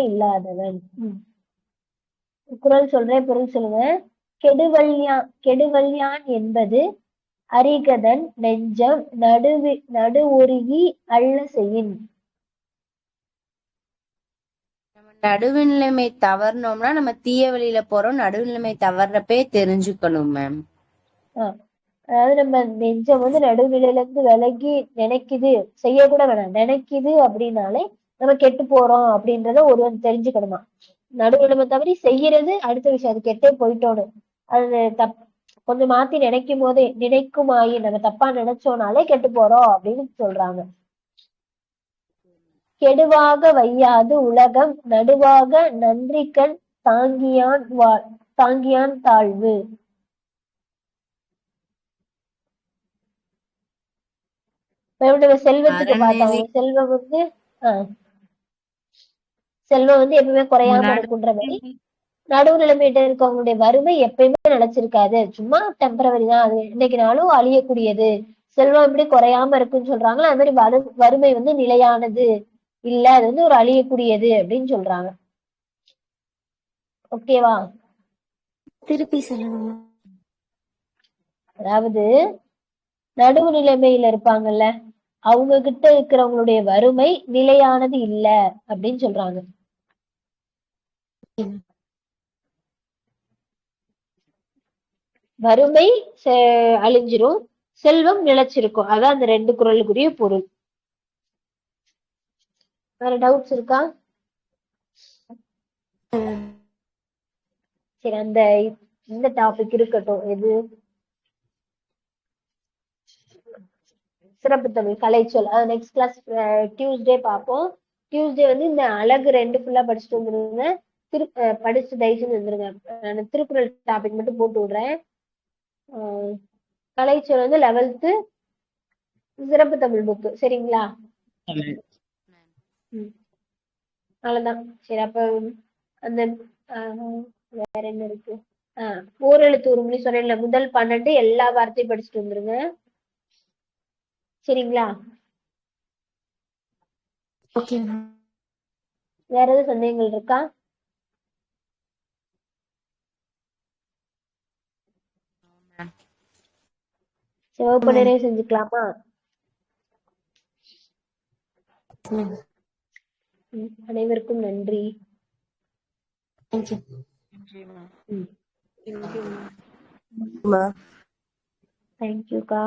இல்லாதவன். குறள் சொல்றேன், பொருள் சொல்லுங்க. கெடுவல்யான் என்பது அரிகதன் நெஞ்சம் நடுவுருகி அள்ள செய்யின். நடுவுநிலைமை தவறணும்னா நம்ம தீய வழியில போறோம். நடுவுநிலைமை தவறப்பே தெரிஞ்சுக்கணும் மேம். அதாவது நம்ம நெஞ்சம் வந்து நடுநிலையில இருந்து விலகி நினைக்குது, செய்யக்கூட வேணாம், நினைக்குது அப்படின்னாலே நம்ம கெட்டு போறோம் அப்படின்றத ஒருவன் தெரிஞ்சுக்கணுமா. நடுநிலைமை தவறி செய்யறது அடுத்த விஷயம், அது கெட்டே போயிட்டோன்னு அது கொஞ்சம் மாத்தி நினைக்கும் போதே நினைக்குமாயி நம்ம தப்பா நினைச்சோனாலே கெட்டு போறோம் அப்படின்னு சொல்றாங்க. கெடுவாக வையாது உலகம் நடுவாக நன்றிக்கண் தாங்கியான் தாழ்வு. செல்வத்துக்கு பார்த்தோம், செல்வம் வந்து செல்வம் வந்து எப்பவுமே குறையாம இருக்குன்ற மாதிரி நடுவு நிலைமையிட்ட இருக்கவங்களுடைய வறுமை எப்பயுமே நிலைச்சிருக்காது, சும்மா டெம்பரவரி தான், அது இன்னைக்கு நாளும் அழியக்கூடியது. செல்வம் எப்படி குறையாம இருக்குன்னு சொல்றாங்களோ அது மாதிரி வறுமை வந்து நிலையானது இல்ல, அது வந்து ஒரு அழியக்கூடியது அப்படின்னு சொல்றாங்க. ஓகேவா? திருப்பி சொல்லணுமா? அதாவது நடுவு நிலைமையில இருப்பாங்கல்ல, அவங்க கிட்ட இருக்கிறவங்களுடைய வறுமை நிலையானது இல்ல அப்படின்னு சொல்றாங்க. வறுமை அழிஞ்சிரும், செல்வம் நிலைச்சிருக்கும். அதான் அந்த 2 குறளுக்குரிய பொருள். வேற டவுட்ஸ் இருக்கா? சரி, இந்த டாபிக் இருக்கட்டும். எது? சிறப்பு தமிழ் கலைச்சொல். அது நெக்ஸ்ட் கிளாஸ் டியூஸ்டே பார்ப்போம். டியூஸ்டே வந்து இந்த அழகு 2 ஃபுல்லா படிச்சுட்டு வந்துருங்க. படிச்சுட்டு தயவுசெய்து வந்துருங்க. நான் திருக்குறள் டாபிக் மட்டும் போட்டு விடுறேன். கலைச்சொல் வந்து 11th சிறப்பு தமிழ் புக்கு. சரிங்களா? அவ்வளவுதான். சரி, அப்ப அந்த வேற என்ன இருக்கு? ஓரெழுத்து உருமொழி சொன்னேன்ல, முதல் 12 எல்லா வார்த்தையும் படிச்சுட்டு வந்துருங்க. சரிங்களா? வேற எதுவும் சந்தேகங்கள் இருக்கா? சிவப்பு நிறைய செஞ்சுக்கலாமா? அனைவருக்கும் நன்றி. தேங்க்யூக்கா.